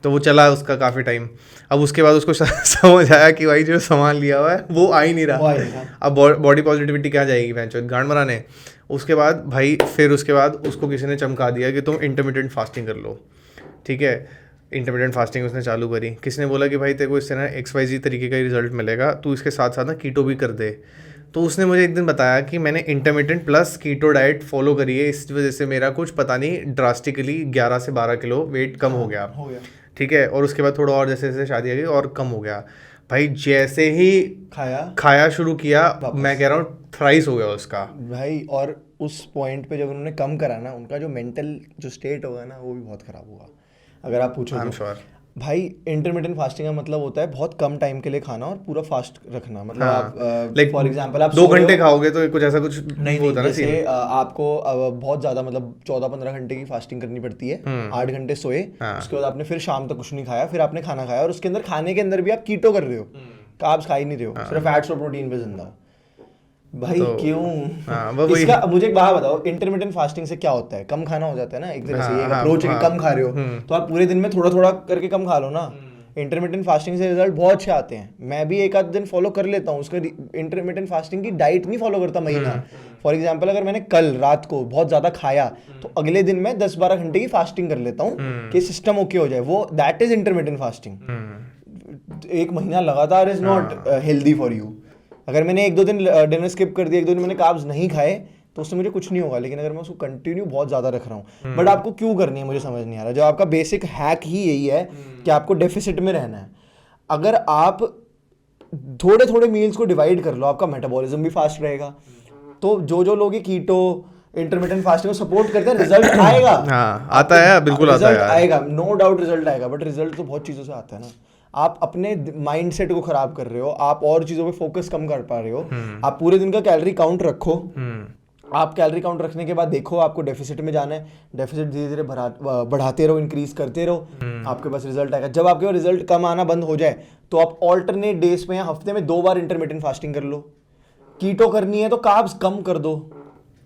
तो वो चला उसका काफ़ी टाइम। अब उसके बाद उसको समझ आया कि भाई जो सामान लिया हुआ है वो आ ही नहीं रहा। अब बॉडी पॉजिटिविटी क्या जाएगी भैंचोद, गांड मराने। उसके बाद भाई फिर उसके बाद उसको किसी ने चमका दिया कि तुम इंटरमिटेंट फास्टिंग कर लो, ठीक है। इंटरमिटेंट फास्टिंग उसने चालू करी। किसी ने बोला कि भाई तेरे को इससे ना XYZ तरीके का रिजल्ट मिलेगा, तू इसके साथ साथ ना कीटो भी कर दे। तो उसने मुझे एक दिन बताया कि मैंने intermittent plus keto diet follow करी है, इस वजह से मेरा कुछ पता नहीं ड्रास्टिकली 11 से 12 किलो वेट कम हो गया, ठीक है। और उसके बाद थोड़ा और जैसे जैसे शादी आ गई और कम हो गया। भाई जैसे ही खाया शुरू किया, मैं कह रहा हूँ थ्राइस हो गया उसका भाई। और उस पॉइंट पे जब उन्होंने कम करा ना, उनका जो मेंटल जो स्टेट होगा ना, वो भी बहुत खराब हुआ। अगर आप पूछो तो भाई इंटरमिटेंट फास्टिंग का मतलब होता है बहुत कम टाइम के लिए खाना और पूरा फास्ट रखना। मतलब आप लाइक फॉर एग्जांपल आप 2 घंटे खाओगे तो कुछ ऐसा कुछ नहीं होता ना। जैसे आपको बहुत ज्यादा मतलब 14-15 घंटे की फास्टिंग करनी पड़ती है। 8 घंटे सोए, उसके बाद आपने फिर शाम तक कुछ नहीं खाया, फिर आपने खाना खाया और उसके अंदर खाने के अंदर भी आप कीटो कर रहे हो, कार्ब्स खा ही नहीं रहे हो, सिर्फ फैट्स और प्रोटीन पे जिंदा हो। भाई तो, क्यों? इसका मुझे एक बात बताओ, इंटरमिटेंट फास्टिंग से क्या होता है? कम खाना हो जाता है ना एक तरह से। ये अप्रोच है कि कम खा रहे हो तो आप पूरे दिन में थोड़ा थोड़ा करके कम खा लो ना। इंटरमिटेंट फास्टिंग से रिजल्ट बहुत अच्छे आते हैं। मैं भी एक आध दिन फॉलो कर लेता हूँ उसका। इंटरमिटेंट फास्टिंग की डाइट नहीं फॉलो करता महीना। फॉर एग्जाम्पल अगर मैंने कल रात को बहुत ज्यादा खाया तो अगले दिन मैं 10-12 घंटे की फास्टिंग कर लेता हूँ कि सिस्टम ओके हो जाए। वो दैट इज इंटरमिटेंट फास्टिंग। एक महीना लगातार is not healthy for you. अगर मैंने 1-2 दिन डिनर स्किप कर दिया, 1-2 दिन मैंने कार्ब्स नहीं खाए तो उससे मुझे कुछ नहीं होगा। लेकिन अगर मैं उसको कंटिन्यू बहुत ज़्यादा रख रहा हूँ, बट आपको क्यों करनी है मुझे समझ नहीं आ रहा। जो आपका बेसिक हैक ही यही है कि आपको डेफिसिट में रहना है। अगर आप थोड़े थोड़े मील्स को डिवाइड कर लो, आपका मेटाबॉलिज्म भी फास्ट रहेगा। तो जो लोग ये कीटो इंटरमिटेंट फास्टिंग को सपोर्ट करते हैं, रिजल्ट आएगा। हाँ, आता है, बिल्कुल आता है रिजल्ट यार। आएगा, नो डाउट रिजल्ट आएगा, बट रिजल्ट तो बहुत चीज़ों से आता है ना। आप अपने माइंडसेट को खराब कर रहे हो, आप और चीज़ों पे फोकस कम कर पा रहे हो। आप पूरे दिन का कैलोरी काउंट रखो, आप कैलोरी काउंट रखने के बाद देखो आपको डेफिसिट में जाना है, डेफिसिट धीरे धीरे बढ़ाते रहो, इंक्रीज करते रहो, आपके पास रिजल्ट आएगा। जब आपके पास रिजल्ट कम आना बंद हो जाए तो आप ऑल्टरनेट डेज पे या हफ्ते में 2 बार इंटरमिटेंट फास्टिंग कर लो। कीटो करनी है तो कार्ब्स कम कर दो,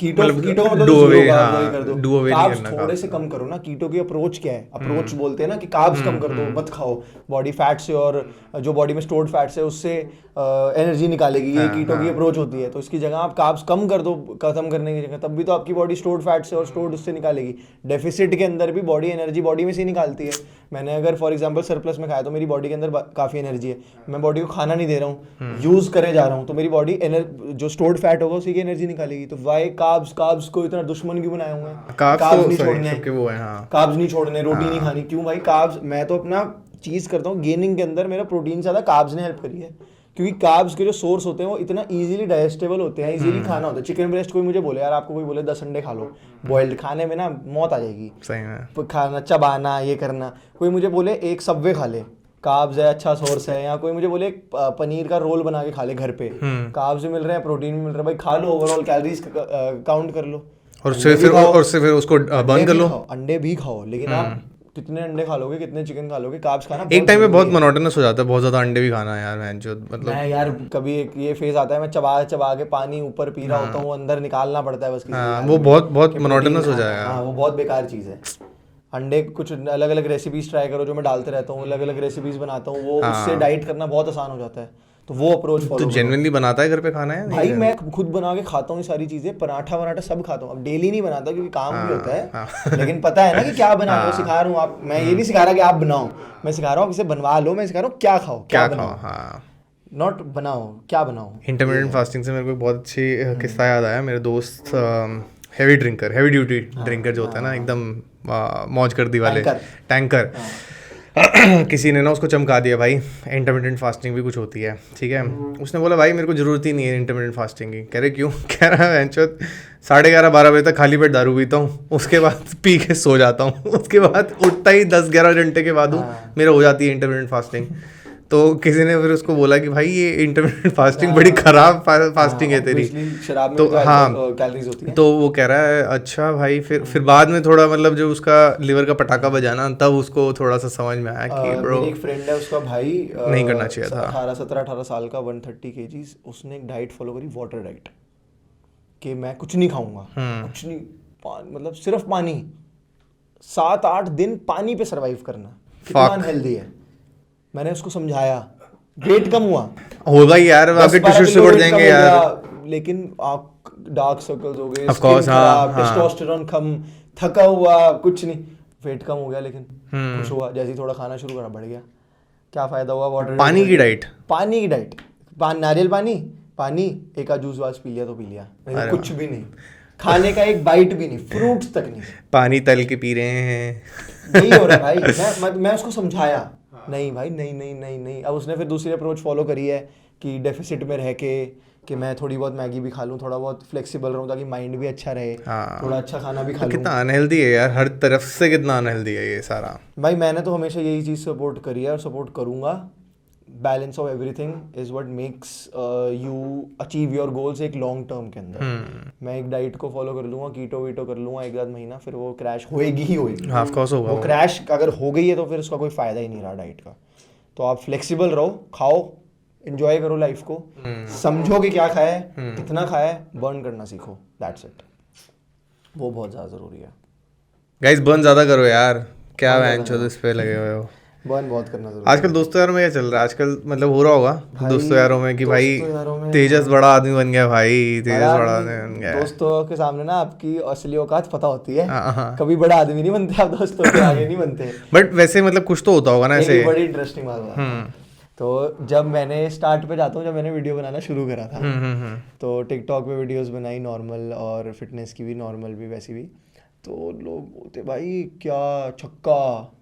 कीटो मतलब कीटो का मतलब do तो away, zero carbs हाँ, वही कर दो। do away नहीं कार्ब्स करना थोड़े carbs से कम करो ना। कीटो की अप्रोच क्या है? अप्रोच बोलते हैं ना कि कार्ब्स कम कर दो, मत खाओ, बॉडी फैट से और जो बॉडी में स्टोर्ड फैट्स है उससे एनर्जी निकालेगी, ये कीटो की अप्रोच होती है। तो इसकी जगह आप कार्ब्स कम कर दो, खत्म करने की जगह, तब भी तो आपकी बॉडी स्टोर्ड फैट से और स्टोर्ड उससे निकालेगी। डेफिसिट के अंदर भी बॉडी एनर्जी बॉडी में से ही निकालती है। मैंने अगर फॉर एग्जांपल सरप्लस में खाया तो मेरी बॉडी के अंदर काफ़ी एनर्जी है, मैं बॉडी को खाना नहीं दे रहा हूँ, यूज़ करे जा रहा हूँ, तो मेरी बॉडी जो स्टोर्ड फैट होगा उसी की एनर्जी निकालेगी। तो वाई कार्ब्स को इतना दुश्मन क्यों बनाए हुए हैं? कार्ब्स नहीं तो छोड़ने, सबके वो है, हाँ। कार्ब्स नहीं छोड़ने, रोटी नहीं खानी। क्यों भाई? कार्ब्स मैं तो अपना चीज़ करता हूँ गेनिंग के अंदर, मेरा प्रोटीन से ज़्यादा कार्ब्स ने हेल्प करी है, क्योंकि कार्ब्स के जो सोर्स होते हैं वो इतना इजीली डाइजेस्टेबल होते हैं, इजीली खाना होता है। चिकन ब्रेस्ट कोई मुझे बोले यार, आपको कोई बोले 10 अंडे खा लो, बॉइल्ड खाने में ना मौत आ जाएगी, सही में खाना चबाना ये करना। कोई मुझे बोले एक सबवे खा ले, कार्ब्स है, अच्छा सोर्स है। या कोई मुझे बोले एक पनीर का रोल बना के खा ले घर पे, कार्ब्स भी मिल रहे हैं, प्रोटीन भी मिल रहा है, भाई खा लो, ओवरऑल कैलोरीज काउंट कर लो। और उससे फिर उसको बंद कर लो। अंडे भी खाओ, लेकिन आप कितने अंडे खा लोगे, कितने चिकन खा लोगे? कार्ब्स खाना एक टाइम में बहुत मोनोटोनस हो जाता है, बहुत ज्यादा अंडे भी खाना यार, जो मतलब मैं यार कभी एक ये फेज आता है, मैं चबा चबा के पानी ऊपर पी रहा होता हूँ, अंदर निकालना पड़ता है बस किसी हाँ, भी वो हाल में, बहुत कि मोनोटोनस प्रोटीन हो खाना। जाएगा। हाँ, वो बहुत बेकार चीज़ है। अंडे कुछ अलग अलग रेसिपीज ट्राई करो, जो मैं डालते रहता हूँ, अलग अलग रेसिपीज बनाता हूँ, वो उससे डाइट करना बहुत आसान हो जाता है। तो वो अप्रोच तो फॉलो करो। जेन्युइनली बनाता है घर पे खाना है? भाई मैं खुद बना के खाता हूँ ये सारी चीजें, पराठा वराठा सब खाता हूँ। अब डेली नहीं बनाता क्योंकि काम भी होता है, लेकिन पता है ना कि क्या बना रहा हूँ, सिखा रहा हूँ। आप, मैं ये नहीं सिखा रहा कि आप बनाओ, मैं सिखा रहा हूँ इसे बनवा लो, मैं सिखा रहा हूँ क्या खाओ, क्या बनाओ, खाओ, हाँ। नॉट बनाओ, क्या बनाओ। इंटरमिटेंट फास्टिंग से मेरे को एक बहुत अच्छी किस्सा याद आया। मेरे दोस्त हैवी ड्यूटी ड्रिंकर जो होता है ना, एकदम मौज कर दी वाले टैंकर, किसी ने ना उसको चमका दिया भाई, इंटरमिटेंट फास्टिंग भी कुछ होती है, ठीक है। उसने बोला भाई मेरे को ज़रूरत ही नहीं है इंटरमिटेंट फास्टिंग की। कह रहे क्यों? कह रहा है 11:30-12 बजे तक खाली पेट दारू पीता हूँ, उसके बाद पी के सो जाता हूँ, उसके बाद उठता ही 10-11 घंटे के बाद मेरा हो जाती है इंटरमिटेंट फास्टिंग। तो किसी ने फिर उसको बोला कि भाई ये इंटरमिटेंट फास्टिंग बड़ी खराब फास्टिंग है तेरी। शराब में तो हाँ, कैलोरीज होती है। तो वो कह रहा है अच्छा भाई, फिर बाद में थोड़ा मतलब जो उसका लीवर का पटाखा बजाना, तब उसको थोड़ा सा समझ में आया कि ब्रो मेरी एक फ्रेंड है, उसका भाई नहीं करना चाहिए था। 18 साल का, 130 kg, उसने एक डाइट फॉलो करी, वाटर डाइट, कि मैं कुछ नहीं खाऊंगा, कुछ नहीं, मतलब सिर्फ पानी, 7-8 दिन पानी पे सरवाइव करना। कितना अनहेल्दी है। मैंने उसको समझाया, वेट कम हुआ होगा ही यार, आपके टिश्यूज से बढ़ जाएंगे यार, लेकिन आप डार्क सर्कल्स हो गए, Of course, हाँ। टेस्टोस्टेरोन कम, थका हुआ, कुछ नहीं, वेट कम हो गया, लेकिन कुछ हुआ, जैसे ही थोड़ा खाना शुरू करा बढ़ गया। क्या फायदा हुआ? वाटर, पानी की डाइट, नारियल पानी, एक आध जूस वास पी लिया तो पी लिया, नहीं कुछ भी नहीं, खाने का एक बाइट भी नहीं, फ्रूट्स तक नहीं, पानी तल के पी रहे हैं, यही हो रहा है भाई। मैं उसको समझाया, नहीं भाई, नहीं। अब उसने फिर दूसरी अप्रोच फॉलो करी है कि डेफिसिट में रह के, कि मैं थोड़ी बहुत मैगी भी खा लूँ, थोड़ा बहुत फ्लेक्सिबल रहूँ ताकि माइंड भी अच्छा रहे, थोड़ा अच्छा खाना भी खा लूँ। कितना अनहेल्दी है यार, हर तरफ से कितना अनहेल्दी है ये सारा। भाई मैंने तो हमेशा यही चीज़ सपोर्ट करी है और सपोर्ट करूँगा। Balance of everything is what makes you achieve your goals एक लॉन्ग टर्म के अंदर। मैं एक डाइट को फॉलो कर लूँगा, कीटो वीटो कर लूँगा 1-2 महीना, फिर वो क्रैश होएगी ही होएगी। ऑफ कोर्स होगा। वो क्रैश अगर हो गई है तो फिर उसका कोई फ़ायदा ही नहीं रहा डाइट का। तो आप फ्लेक्सिबल रहो, खाओ, एंजॉय करो लाइफ को, समझो कि क्या खाया है, कितना खाया है, बर्न करना सीखो, दैट्स इट। वो बहुत ज़्यादा ज़रूरी है। गाइस बर्न ज़्यादा करो यार, क्या वैंचो इस पे लगे हुए हो। बर्न बहुत करना ज़रूरी आजकल दोस्तों यारों में क्या चल रहा है आजकल, मतलब हो रहा होगा दोस्तों यारों में कि भाई तेजस बड़ा आदमी बन गया, भाई तेजस बड़ा आदमी बन गया। दोस्तों के सामने ना आपकी असली औकात पता होती है, कभी बड़ा आदमी नहीं बनते आप, दोस्तों के आगे नहीं बनते। बट वैसे मतलब कुछ तो होता होगा ना ऐसे। बड़ी इंटरेस्टिंग बात है। तो जब मैंने स्टार्ट पे जाता हूँ, जब मैंने वीडियो बनाना शुरू करा था, तो टिकटॉक पे वीडियोस बनाई नॉर्मल, और फिटनेस की भी नॉर्मल भी, वैसी भी, तो लोग बोलते भाई क्या छक्का,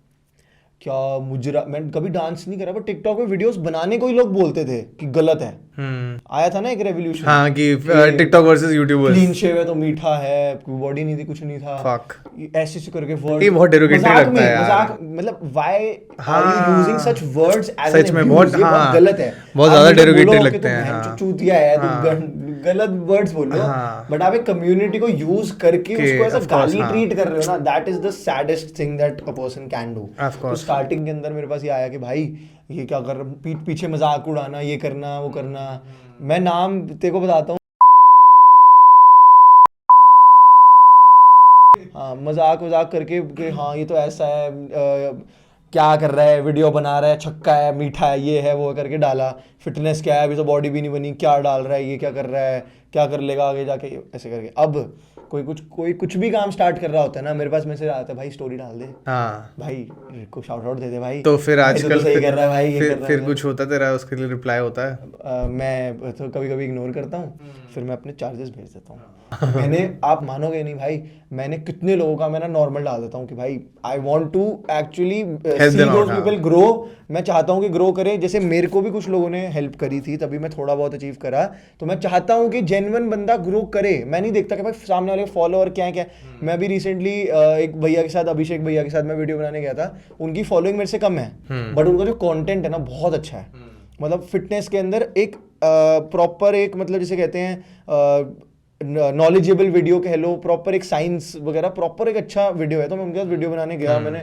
क्या मुजरा, मैं कभी डांस नहीं करा पर टिकटॉक पे वीडियोस बनाने को ही लोग बोलते थे कि गलत है। आया था ना एक रेवोल्यूशन, हाँ कि TikTok versus YouTubers, clean shave है तो मीठा है, बॉडी नहीं थी, कुछ नहीं था, फक ऐसे ऐसे करके वर्ड, ये बहुत डेरोगेटरी लगता है यार। मजाक, मतलब why are you using such words as सच में बहुत, हाँ, गलत है, बहुत आप ज्यादा मुझे डेरोगेटरी बोलो कि लगते तुम हैं, बहन हाँ। चूतिया है, तुम गलत वर्ड्स बोल रहे हो, बट आप एक कम्युनिटी को यूज करके उसको ऐसा गाली ट्रीट कर रहे हो ना, that is the saddest thing that a person can do. तो स्टार्टिंग के अंदर मेरे पास ये आया कि भाई ये क्या कर, पीछे मजाक उड़ाना, ये करना वो करना। मैं नाम तेरे को बताता हूँ, हाँ, मजाक वजाक करके कि हाँ ये तो ऐसा है, क्या कर रहा है, वीडियो बना रहा है, छक्का है, मीठा है, ये है वो है करके डाला। फिटनेस क्या है, अभी तो बॉडी भी नहीं बनी, क्या डाल रहा है, ये क्या कर रहा है, क्या कर लेगा आगे जाके, ऐसे करके। अब कोई कुछ भी काम स्टार्ट कर रहा होता है ना, मेरे पास मैसेज आता है, भाई स्टोरी डाल दे, हाँ भाई को शाउट आउट दे दे भाई। तो फिर भाई, आजकल तो सही कर रहा है भाई, ये कर रहा है। फिर कुछ होता तेरा उसके लिए रिप्लाई होता है? मैं तो कभी कभी इग्नोर करता हूँ, फिर मैं अपने चार्जेस भेज देता हूँ। मैंने, आप मानोगे नहीं भाई, मैंने कितने लोगों का मैं ना नॉर्मल डाल देता हूँ कि भाई I want to actually see those people grow. मैं चाहता हूँ कि ग्रो करे, जैसे मेरे को भी कुछ लोगों ने हेल्प करी थी, तभी मैं थोड़ा बहुत अचीव करा। तो मैं चाहता हूँ कि जेन्युइन बंदा ग्रो करे, मैं नहीं देखता कि भाई सामने वाले फॉलोअर क्या है क्या। मैं अभी रिसेंटली एक भैया के साथ, अभिषेक भैया के साथ मैं वीडियो बनाने गया था, उनकी फॉलोइंग मेरे से कम है, बट उनका जो कंटेंट है ना बहुत अच्छा है। मतलब फिटनेस के अंदर एक प्रॉपर एक, मतलब जिसे कहते हैं नॉलेजेबल वीडियो कह लो, प्रॉपर एक साइंस वगैरह, प्रॉपर एक अच्छा वीडियो है। तो मैं उनके साथ वीडियो बनाने गया, मैंने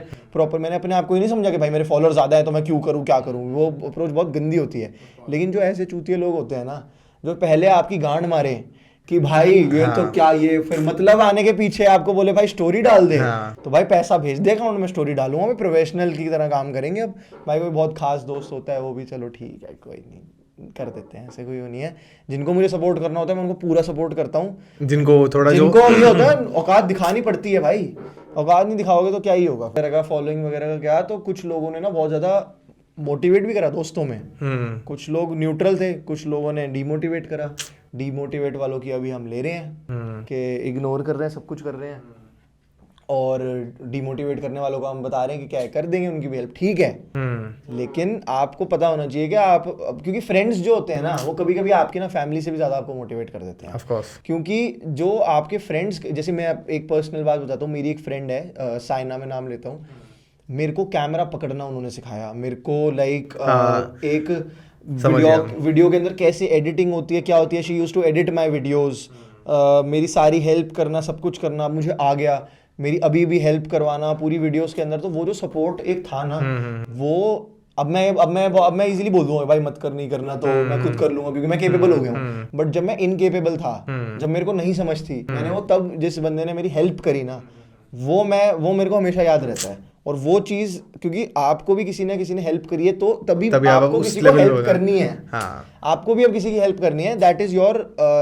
अपने आप को ही नहीं समझा कि भाई मेरे फॉलोअर ज़्यादा है तो मैं क्यों करूँ क्या करूँ, वो अप्रोच बहुत गंदी होती है। लेकिन जो ऐसे चूतिए लोग होते हैं ना, जो पहले आपकी गांड मारे कि भाई ये तो क्या, ये फिर मतलब आने के पीछे आपको बोले भाई स्टोरी डाल दे, तो भाई पैसा भेज दे अकाउंट में, स्टोरी डालूंगा मैं, प्रोफेशनल की तरह काम करेंगे। अब भाई कोई बहुत खास दोस्त होता है वो भी चलो ठीक है, कोई नहीं, कर देते हैं, ऐसे कोई वो नहीं है। जिनको मुझे सपोर्ट करना होता है मैं उनको पूरा सपोर्ट करता हूँ। जिनको थोड़ा जिनको ये होता है औकात दिखानी पड़ती है भाई, औकात नहीं दिखाओगे तो क्या ही होगा। मेरा का फॉलोइंग वगैरह का क्या, तो कुछ लोगों ने ना बहुत ज़्यादा मोटिवेट भी करा दोस्तों में, कुछ लोग न्यूट्रल थे, कुछ लोगों ने डीमोटिवेट करा। डीमोटिवेट वालों की अभी हम ले रहे हैं कि इग्नोर कर रहे हैं, सब कुछ कर रहे हैं, और डीमोटिवेट करने वालों को हम बता रहे हैं कि क्या है, कर देंगे उनकी भी हेल्प, ठीक है। लेकिन आपको पता होना चाहिए कि आप, क्योंकि फ्रेंड्स जो होते हैं ना वो कभी कभी आपकी ना फैमिली से भी ज़्यादा आपको मोटिवेट कर देते हैं, ऑफ कोर्स। क्योंकि जो आपके फ्रेंड्स, जैसे मैं एक पर्सनल बात बताता हूँ, मेरी एक फ्रेंड है, साइना, मैं नाम लेता हूँ, मेरे को कैमरा पकड़ना उन्होंने सिखाया मेरे को, लाइक एक वीडियो के अंदर कैसे एडिटिंग होती है, क्या होती है। She used to edit my videos, मेरी सारी हेल्प करना, सब कुछ करना मुझे आ गया, मेरी अभी भी हेल्प करवाना पूरी वीडियोस के अंदर। तो वो जो सपोर्ट एक था ना, वो अब मैं इजीली बोल दूंगा भाई मत कर, नहीं करना तो मैं खुद कर लूंगा क्योंकि मैं केपेबल हो गया हूँ। बट जब मैं इनकेपेबल था, जब मेरे को नहीं समझ थी, मैंने वो, तब जिस बंदे ने मेरी हेल्प करी ना, वो मेरे को हमेशा याद रहता है। और वो चीज़, क्योंकि आपको भी किसी ने हेल्प करी है, तो तभी आपको किसी को हेल्प करनी है। हाँ। आपको भी अब किसी की हेल्प करनी है, दैट इज योर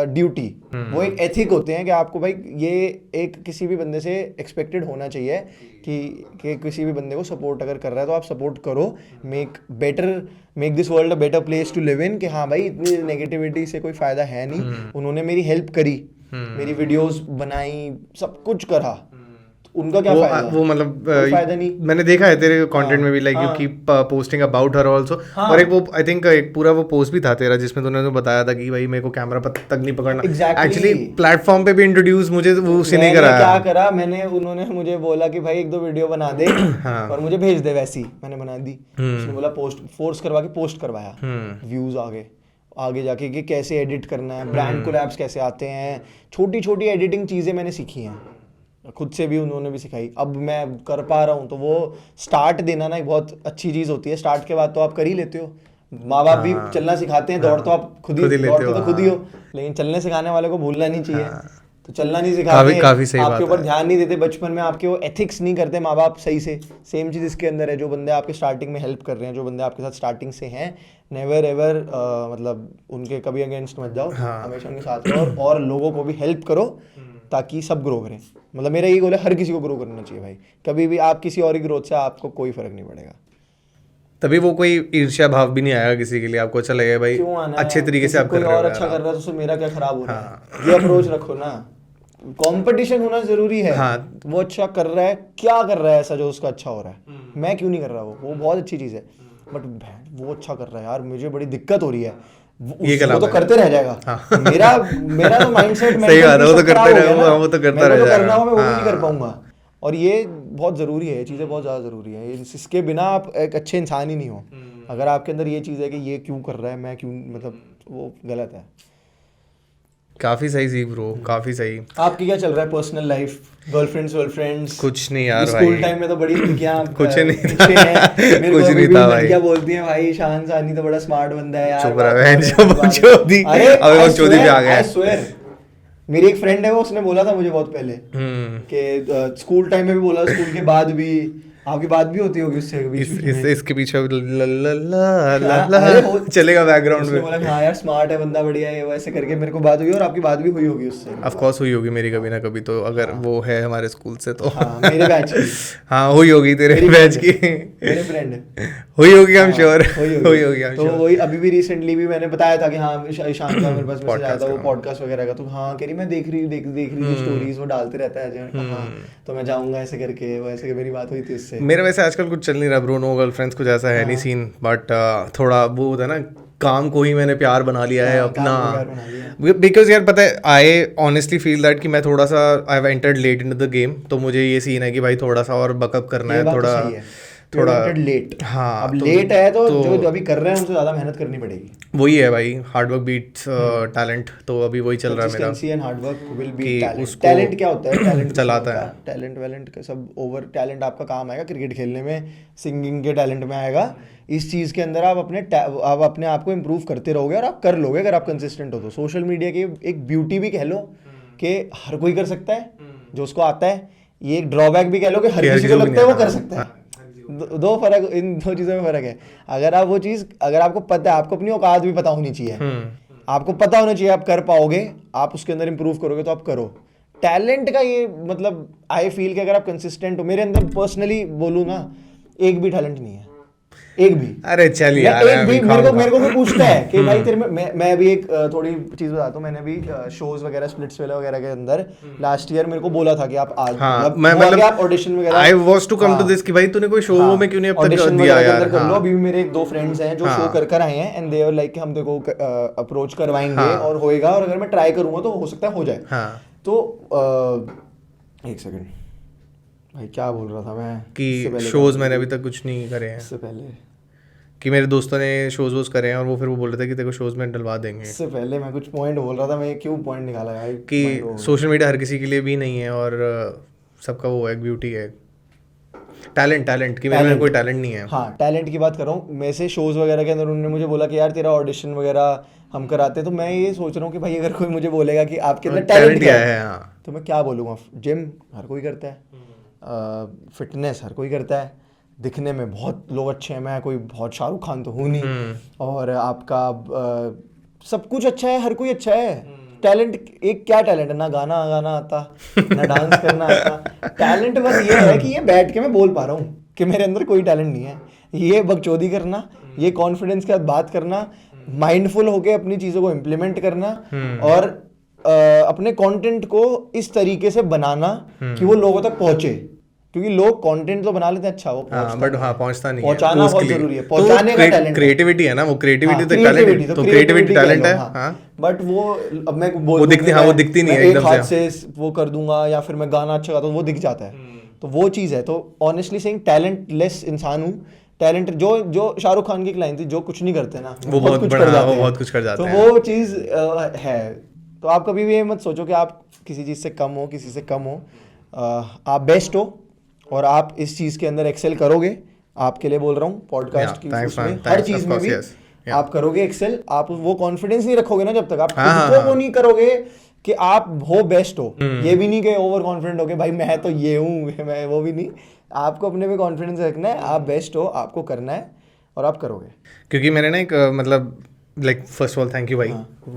ड्यूटी। वो एक एथिक होते हैं कि आपको भाई ये एक किसी भी बंदे से एक्सपेक्टेड होना चाहिए कि किसी भी बंदे को सपोर्ट अगर कर रहा है तो आप सपोर्ट करो। Make this world a better place to live in, कि हाँ भाई इतनी नेगेटिविटी से कोई फायदा है नहीं। उन्होंने मेरी हेल्प करी, मेरी वीडियोस बनाई, सब कुछ करा, उनका क्या फायदा? वो मतलब फायदा नहीं। मैंने देखा है तेरे कंटेंट में भी, like you keep posting about her also. और एक वो आई थिंक एक पूरा वो पोस्ट भी था तेरा जिसमें तूने तो बताया था कि भाई मेरे को कैमरा तक नहीं पकड़ना। एक्चुअली प्लेटफॉर्म पे भी इंट्रोड्यूस मुझे वो उसी ने कराया। क्या करा मैंने, उन्होंने मुझे बोला कि भाई एक दो वीडियो बना दे और मुझे भेज दे, वैसी मैंने बना दी। उसने बोला पोस्ट, फोर्स करवा के पोस्ट करवाया, व्यूज आगे जाके कि कैसे एडिट करना है, ब्रांड कोलैब्स कैसे आते हैं, छोटी छोटी एडिटिंग चीज़ें मैंने सीखी हैं खुद से भी, उन्होंने भी सिखाई। अब मैं कर पा रहा हूँ, तो वो स्टार्ट देना ना एक बहुत अच्छी चीज़ होती है। स्टार्ट के बाद तो आप कर ही लेते हो, माँ बाप भी चलना सिखाते हैं, दौड़ तो आप खुद ही दौड़ते तो खुद ही हो, लेकिन चलने सिखाने वाले को भूलना नहीं चाहिए। तो चलना नहीं सिखाते, आपके ऊपर ध्यान नहीं देते, बचपन में आपके वो एथिक्स नहीं करते माँ बाप सही से। सेम चीज़ इसके अंदर है, जो बंदे आपके स्टार्टिंग में हेल्प कर रहे हैं, जो बंदे आपके साथ स्टार्टिंग से हैं, नेवर एवर मतलब उनके कभी अगेंस्ट मत जाओ, हमेशा उनके साथ रहो और लोगों को भी हेल्प करो ताकि सब ग्रो करें। मतलब मेरा यही गोल है, हर किसी को ग्रो करना चाहिए भाई। कभी भी आप किसी और की ग्रोथ से आपको कोई फर्क नहीं पड़ेगा। तभी वो कोई ईर्ष्या भाव भी नहीं आएगा किसी के लिए, आपको अच्छा लगेगा भाई अच्छे तरीके से आप कर रहे हो। कोई और अच्छा कर रहा है तो उससे मेरा क्या खराब हो रहा है, ये अप्रोच रखो ना। कंपटीशन होना जरूरी है। वो अच्छा कर रहा है, क्या कर रहा है ऐसा जो उसका अच्छा हो रहा है। मैं क्यों नहीं कर रहा? वो बहुत अच्छी चीज़ है, बट वो अच्छा कर रहा है यार, मुझे बड़ी दिक्कत हो रही है, वो तो करते रह जाएगा। मेरा तो माइंडसेट सही बात है, वो तो करते रहेगा, वो तो करता रह जाएगा, करना हो मैं वो भी नहीं कर पाऊंगा। और ये बहुत ज़रूरी है, ये चीज़ें बहुत ज़्यादा ज़रूरी है, इसके बिना आप एक अच्छे इंसान ही नहीं हो। अगर आपके अंदर ये चीज़ है कि ये क्यों कर रहा है, मैं क्यों, मतलब वो गलत है। काफी सही सी ब्रो, काफी सही। आपकी क्या चल रहा है पर्सनल लाइफ, गर्लफ्रेंड्स? कुछ नहीं यार स्कूल भाई, टाइम में तो बड़ी क्या कुछ नहीं किस्से हैं। मेरे कुछ को नहीं अभी था भी भाई। लड़कियां बोलती हैं भाई शान सानी तो बड़ा स्मार्ट बंदा है यार। चुप रहा बात बहन, करते जो हैं, बात- बकचोदी, अरे अबे I बकचोदी पे swear, आ गया। I swear, मेरी एक फ्रेंड है, वो उसने बोला था मुझे बहुत पहले कि स्कूल टाइम में भी बोला, स्कूल के बाद भी। आपकी बात भी होती होगी उससे बीच में? इसके पीछे ला अरे चलेगा बैकग्राउंड उसने बोला में। हाँ यार स्मार्ट है बंदा, बढ़िया है, वैसे करके मेरे को बात हुई, और आपकी बात भी हुई होगी उससे। ऑफ कोर्स हुई होगी मेरी कभी ना कभी तो, अगर वो है हमारे स्कूल से तो। हाँ मेरे बैच की, हाँ हुई होगी तेरे मेरी बैच की, मेरे फ्रेंड हुई होगी, आई एम श्योर हुई हुई होगी, आई एम तो श्योर। वही अभी भी रिसेंटली भी मैंने बताया था कि हाँ ईशान का मेरे पास मैसेज आया था, वो का। पॉडकास्ट वगैरह का, तो हाँ कह रही मैं देख रही स्टोरीज वो डालते रहता है अजय, हाँ तो मैं जाऊंगा ऐसे करके, वो ऐसे मेरी बात हुई थी उससे। मेरा वैसे आजकल कुछ चल नहीं रहा ब्रो, नो गर्लफ्रेंड्स कुछ ऐसा है नहीं सीन, बट थोड़ा वो होता है ना, काम को ही मैंने प्यार बना लिया है अपना। बिकॉज यार पता है, आई ऑनेस्टली फील दैट कि मैं थोड़ा सा I have entered late into the game, तो मुझे ये सीन है कि भाई थोड़ा सा और बकअप करना है, थोड़ा लेट। हाँ, अब लेट है तो जो अभी कर रहे हैं उनसे ज्यादा मेहनत करनी पड़ेगी। वही है भाई, हार्ड वर्क बीट्स टैलेंट, तो अभी वही चल रहा है मेरा। Consistency and hard work will be कि टैलेंट। उसको टैलेंट क्या होता है? टैलेंट चलाता है। टैलेंट वैलेंट का सब ओवर, टैलेंट आपका काम आएगा क्रिकेट खेलने में, सिंगिंग के टैलेंट में आएगा। इस चीज़ के अंदर आप अपने आप को इम्प्रूव करते रहोगे और आप कर लोगे अगर आप कंसिस्टेंट हो तो। सोशल मीडिया की एक ब्यूटी भी कह लो कि हर कोई कर सकता है जो उसको आता है, ये एक ड्रॉबैक भी कह लो कि हर किसी को लगता है वो कर सकता है। दो फर्क, इन दो चीज़ों में फर्क है। अगर आप वो चीज़, अगर आपको पता है, आपको अपनी औकात भी पता होनी चाहिए, आपको पता होना चाहिए आप कर पाओगे, आप उसके अंदर इंप्रूव करोगे तो आप करो। टैलेंट का ये मतलब आई फील कि अगर आप कंसिस्टेंट हो, मेरे अंदर पर्सनली बोलूँ ना, एक भी टैलेंट नहीं है, एक भी। अरे चल यार, एक भी मेरे को भी पूछता है कि भाई तेरे में, मैं अभी एक थोड़ी चीज बताता हूँ। मैंने अभी शोज वगैरह, स्प्लिट्स वगैरह के अंदर लास्ट ईयर मेरे को बोला था कि आप आज मतलब आप ऑडिशन वगैरह, I was to come to this कि भाई तूने कोई शो में क्यों नहीं अब तक दिया यार। कर लो। अभी भी मेरे एक दो फ्रेंड्स हैं जो शो कर आए हैं एंड दे आर लाइक हम देखो अप्रोच करवाएंगे और होएगा, और अगर मैं ट्राई करूंगा तो हो सकता है हो जाए। तो एक सेकंड भाई, क्या बोल रहा था मैं कि शोज मैंने अभी तक कुछ नहीं करे हैं। इससे पहले कि मेरे दोस्तों ने शोज वोज करे हैं और वो फिर वो बोल रहे थे कि तेरे को शोज में डलवा देंगे। इससे पहले मैं कुछ पॉइंट बोल रहा था, मैं क्यों पॉइंट निकाला यार कि सोशल मीडिया हर किसी के लिए भी नहीं है, और सबका वो एक ब्यूटी है, टैलेंट कि मेरे में कोई टैलेंट नहीं है। हाँ टैलेंट की बात कर रहा हूँ मैं, से शोज वगैरह के अंदर उन्होंने मुझे बोला कि यार तेरा ऑडिशन वगैरह हम कराते, तो मैं ये सोच रहा हूँ कि भाई अगर कोई मुझे बोलेगा कि आपके अंदर टैलेंट क्या है, तो मैं क्या बोलूँगा? जिम हर कोई करता है, फिटनेस हर कोई करता है, दिखने में बहुत लोग अच्छे हैं, मैं कोई बहुत शाहरुख खान तो हूँ नहीं, और आपका सब कुछ अच्छा है, हर कोई अच्छा है। टैलेंट एक क्या टैलेंट है? ना गाना आता, ना डांस करना आता। टैलेंट बस ये है कि ये बैठ के मैं बोल पा रहा हूँ कि मेरे अंदर कोई टैलेंट नहीं है। ये बकचोदी करना, ये कॉन्फिडेंस के साथ बात करना, माइंडफुल होके अपनी चीज़ों को इम्प्लीमेंट करना, और अपने कंटेंट को इस तरीके से बनाना कि वो लोगों तक पहुंचे, क्योंकि लोग कंटेंट तो बना लेते हैं अच्छा, वो बट हाँ पहुंचता नहीं है, पहुंचाना बहुत जरूरी है। पहुंचाने का टैलेंट, क्रिएटिविटी है ना, वो क्रिएटिविटी तो टैलेंट, तो क्रिएटिविटी टैलेंट है। हाँ बट वो अब मैं वो दिखती, हाँ वो दिखती नहीं है एकदम एकदम से वो कर दूंगा, या फिर मैं गाना अच्छा गाता हूँ वो दिख जाता है, तो वो चीज़ है। तो ऑनेस्टली सेइंग टैलेंट लेस इंसान हूँ। टैलेंट जो शाहरुख खान की एक लाइन थी, जो कुछ नहीं करते ना वो बहुत कुछ कर जाते हैं, तो वो चीज़ है। तो आप कभी भी ये मत सोचो कि आप किसी चीज़ से कम हो, किसी से कम हो। आप बेस्ट हो और आप इस चीज़ के अंदर एक्सेल करोगे। आपके लिए बोल रहा हूँ पॉडकास्ट की, हर चीज़ में भी आप करोगे एक्सेल। आप वो कॉन्फिडेंस नहीं रखोगे ना जब तक आप खुद को वो नहीं करोगे कि आप हो बेस्ट हो। ये भी नहीं कि ओवर कॉन्फिडेंट हो के भाई मैं तो ये हूँ, मैं वो भी नहीं। आपको अपने में कॉन्फिडेंस रखना है, आप बेस्ट हो, आपको करना है और आप करोगे। क्योंकि मैंने ना एक मतलब like first of all thank you भाई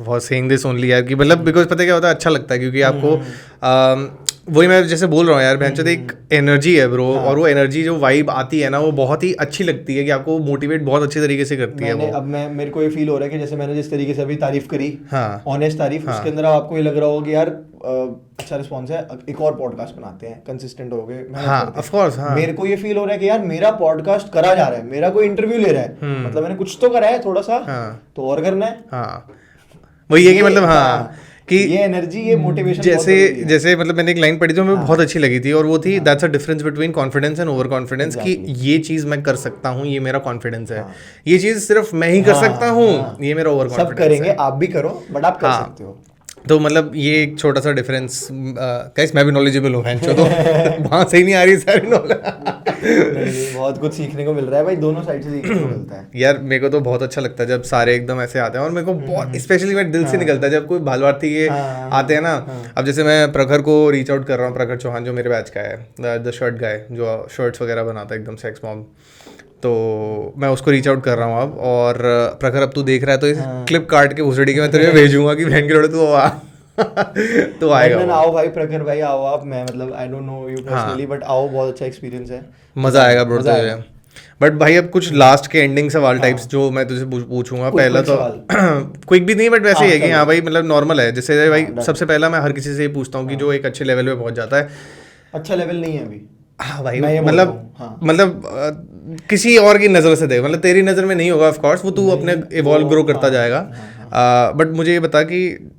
फॉर सेइंग दिस ओनली यार, कि मतलब बिकॉज पता क्या होता है, अच्छा लगता है क्योंकि आपको वही मैं जैसे बोल रहा हूँ यार, भैंचोद एक एनर्जी है ब्रो, और वो एनर्जी जो वाइब आती है ना वो बहुत ही अच्छी लगती है कि आपको मोटिवेट बहुत अच्छी तरीके से करती है मैंने वो। अब मेरे को ये फील हो रहा है कि जैसे मैंने जिस तरीके से अभी तारीफ करी, हाँ ऑनेस्ट तारीफ, उसके अंदर आपको ये लग रहा होगा कि यार अच्छा रिस्पॉन्स है, एक और पॉडकास्ट बनाते हैं, कंसिस्टेंट हो गए, मेहनत हाँ करते हैं। ऑफ कोर्स हाँ मेरे को ये फील हो रहा है कि यार मेरा पॉडकास्ट करा जा रहा है, मेरा कोई इंटरव्यू ले रहा है, मतलब मैंने कुछ तो करा है थोड़ा सा, तो और करना है। हाँ वही है कि मतलब हाँ कि ये एनर्जी, ये मोटिवेशन जैसे मतलब मैंने एक लाइन पढ़ी थी मुझे बहुत अच्छी लगी थी, और वो थी that's a difference between confidence and over confidence, कि ये चीज मैं कर सकता हूँ, ये मेरा कॉन्फिडेंस है, ये चीज सिर्फ मैं ही कर सकता हूँ, ये मेरा ओवर सब कॉन्फिडेंस करेंगे, है। आप भी करो, बट आप कर सकते हो। तो मतलब ये एक छोटा सा डिफरेंस, गाइस मैं भी नॉलेजेबल हूँ भैंचो, तो वहाँ से ही नहीं आ रही सारी नहीं, बहुत कुछ सीखने को मिल रहा है भाई, दोनों साइड से सीखने को मिलता है यार मेरे को तो बहुत अच्छा लगता है जब सारे एकदम ऐसे आते हैं, और मेरे को बहुत स्पेशली मैं दिल से निकलता है जब कोई भालवार्थी के आते हैं ना। अब जैसे मैं प्रखर को रीच आउट कर रहा हूँ, प्रखर चौहान जो मेरे बैच का है, द शर्ट गाय जो शर्ट्स वगैरह बनाता है एकदम सेक्स मॉम, तो मैं उसको रीच आउट कर रहा हूँ अब। और प्रखर अब तू देख रहा है तो इस क्लिप काट के भुसड़ी के मैं तेरे भेजूंगा कि बहन के लोड़े तू आ तो आएगा वो। आओ भाई, प्रखर भाई आओ आप, मैं मतलब I don't know you personally, but आओ, बहुत अच्छा एक्सपीरियंस है, मजा आएगा ब्रो। बट भाई अब कुछ लास्ट के एंडिंग सवाल टाइप्स जो मैं तुझे पूछूंगा, पहला तो क्विक भी नहीं बट वैसे ही है कि हाँ भाई मतलब नॉर्मल है, जैसे भाई सबसे पहला मैं हर किसी से ये पूछता हूँ कि जो एक अच्छे लेवल पे पहुंच जाता है। अच्छा लेवल नहीं है अभी, हाँ भाई मतलब किसी और की नज़र से देख, मतलब तेरी नज़र में नहीं होगा ऑफ कोर्स, वो तू अपने इवॉल्व ग्रो करता जाएगा। बट मुझे ये बता कि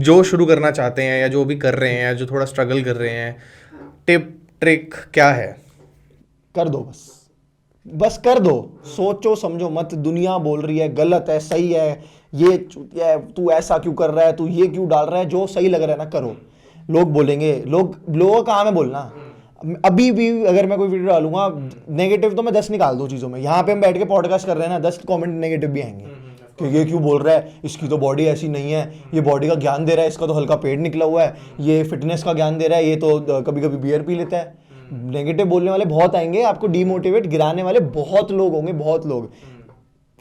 जो शुरू करना चाहते हैं या जो भी कर रहे हैं या जो थोड़ा स्ट्रगल कर रहे हैं, टिप ट्रिक क्या है? कर दो, बस कर दो, सोचो समझो मत, दुनिया बोल रही है गलत है सही है, ये चूतिया है, तू ऐसा क्यों कर रहा है, तू ये क्यों डाल रहा है, जो सही लग रहा है ना करो। लोग बोलेंगे, लोगों का काम है बोलना। अभी भी अगर मैं कोई वीडियो डालूंगा नेगेटिव तो मैं 10 निकाल दूं चीज़ों में, यहाँ पे हम बैठ के पॉडकास्ट कर रहे हैं ना, 10 कमेंट नेगेटिव भी आएंगे कि ये क्यों बोल रहा है, इसकी तो बॉडी ऐसी नहीं है, ये बॉडी का ज्ञान दे रहा है, इसका तो हल्का पेट निकला हुआ है, ये फिटनेस का ज्ञान दे रहा है, ये तो कभी कभी बियर पी लेता है। नेगेटिव बोलने वाले बहुत आएंगे, आपको डीमोटिवेट गिराने वाले बहुत लोग होंगे, बहुत लोग।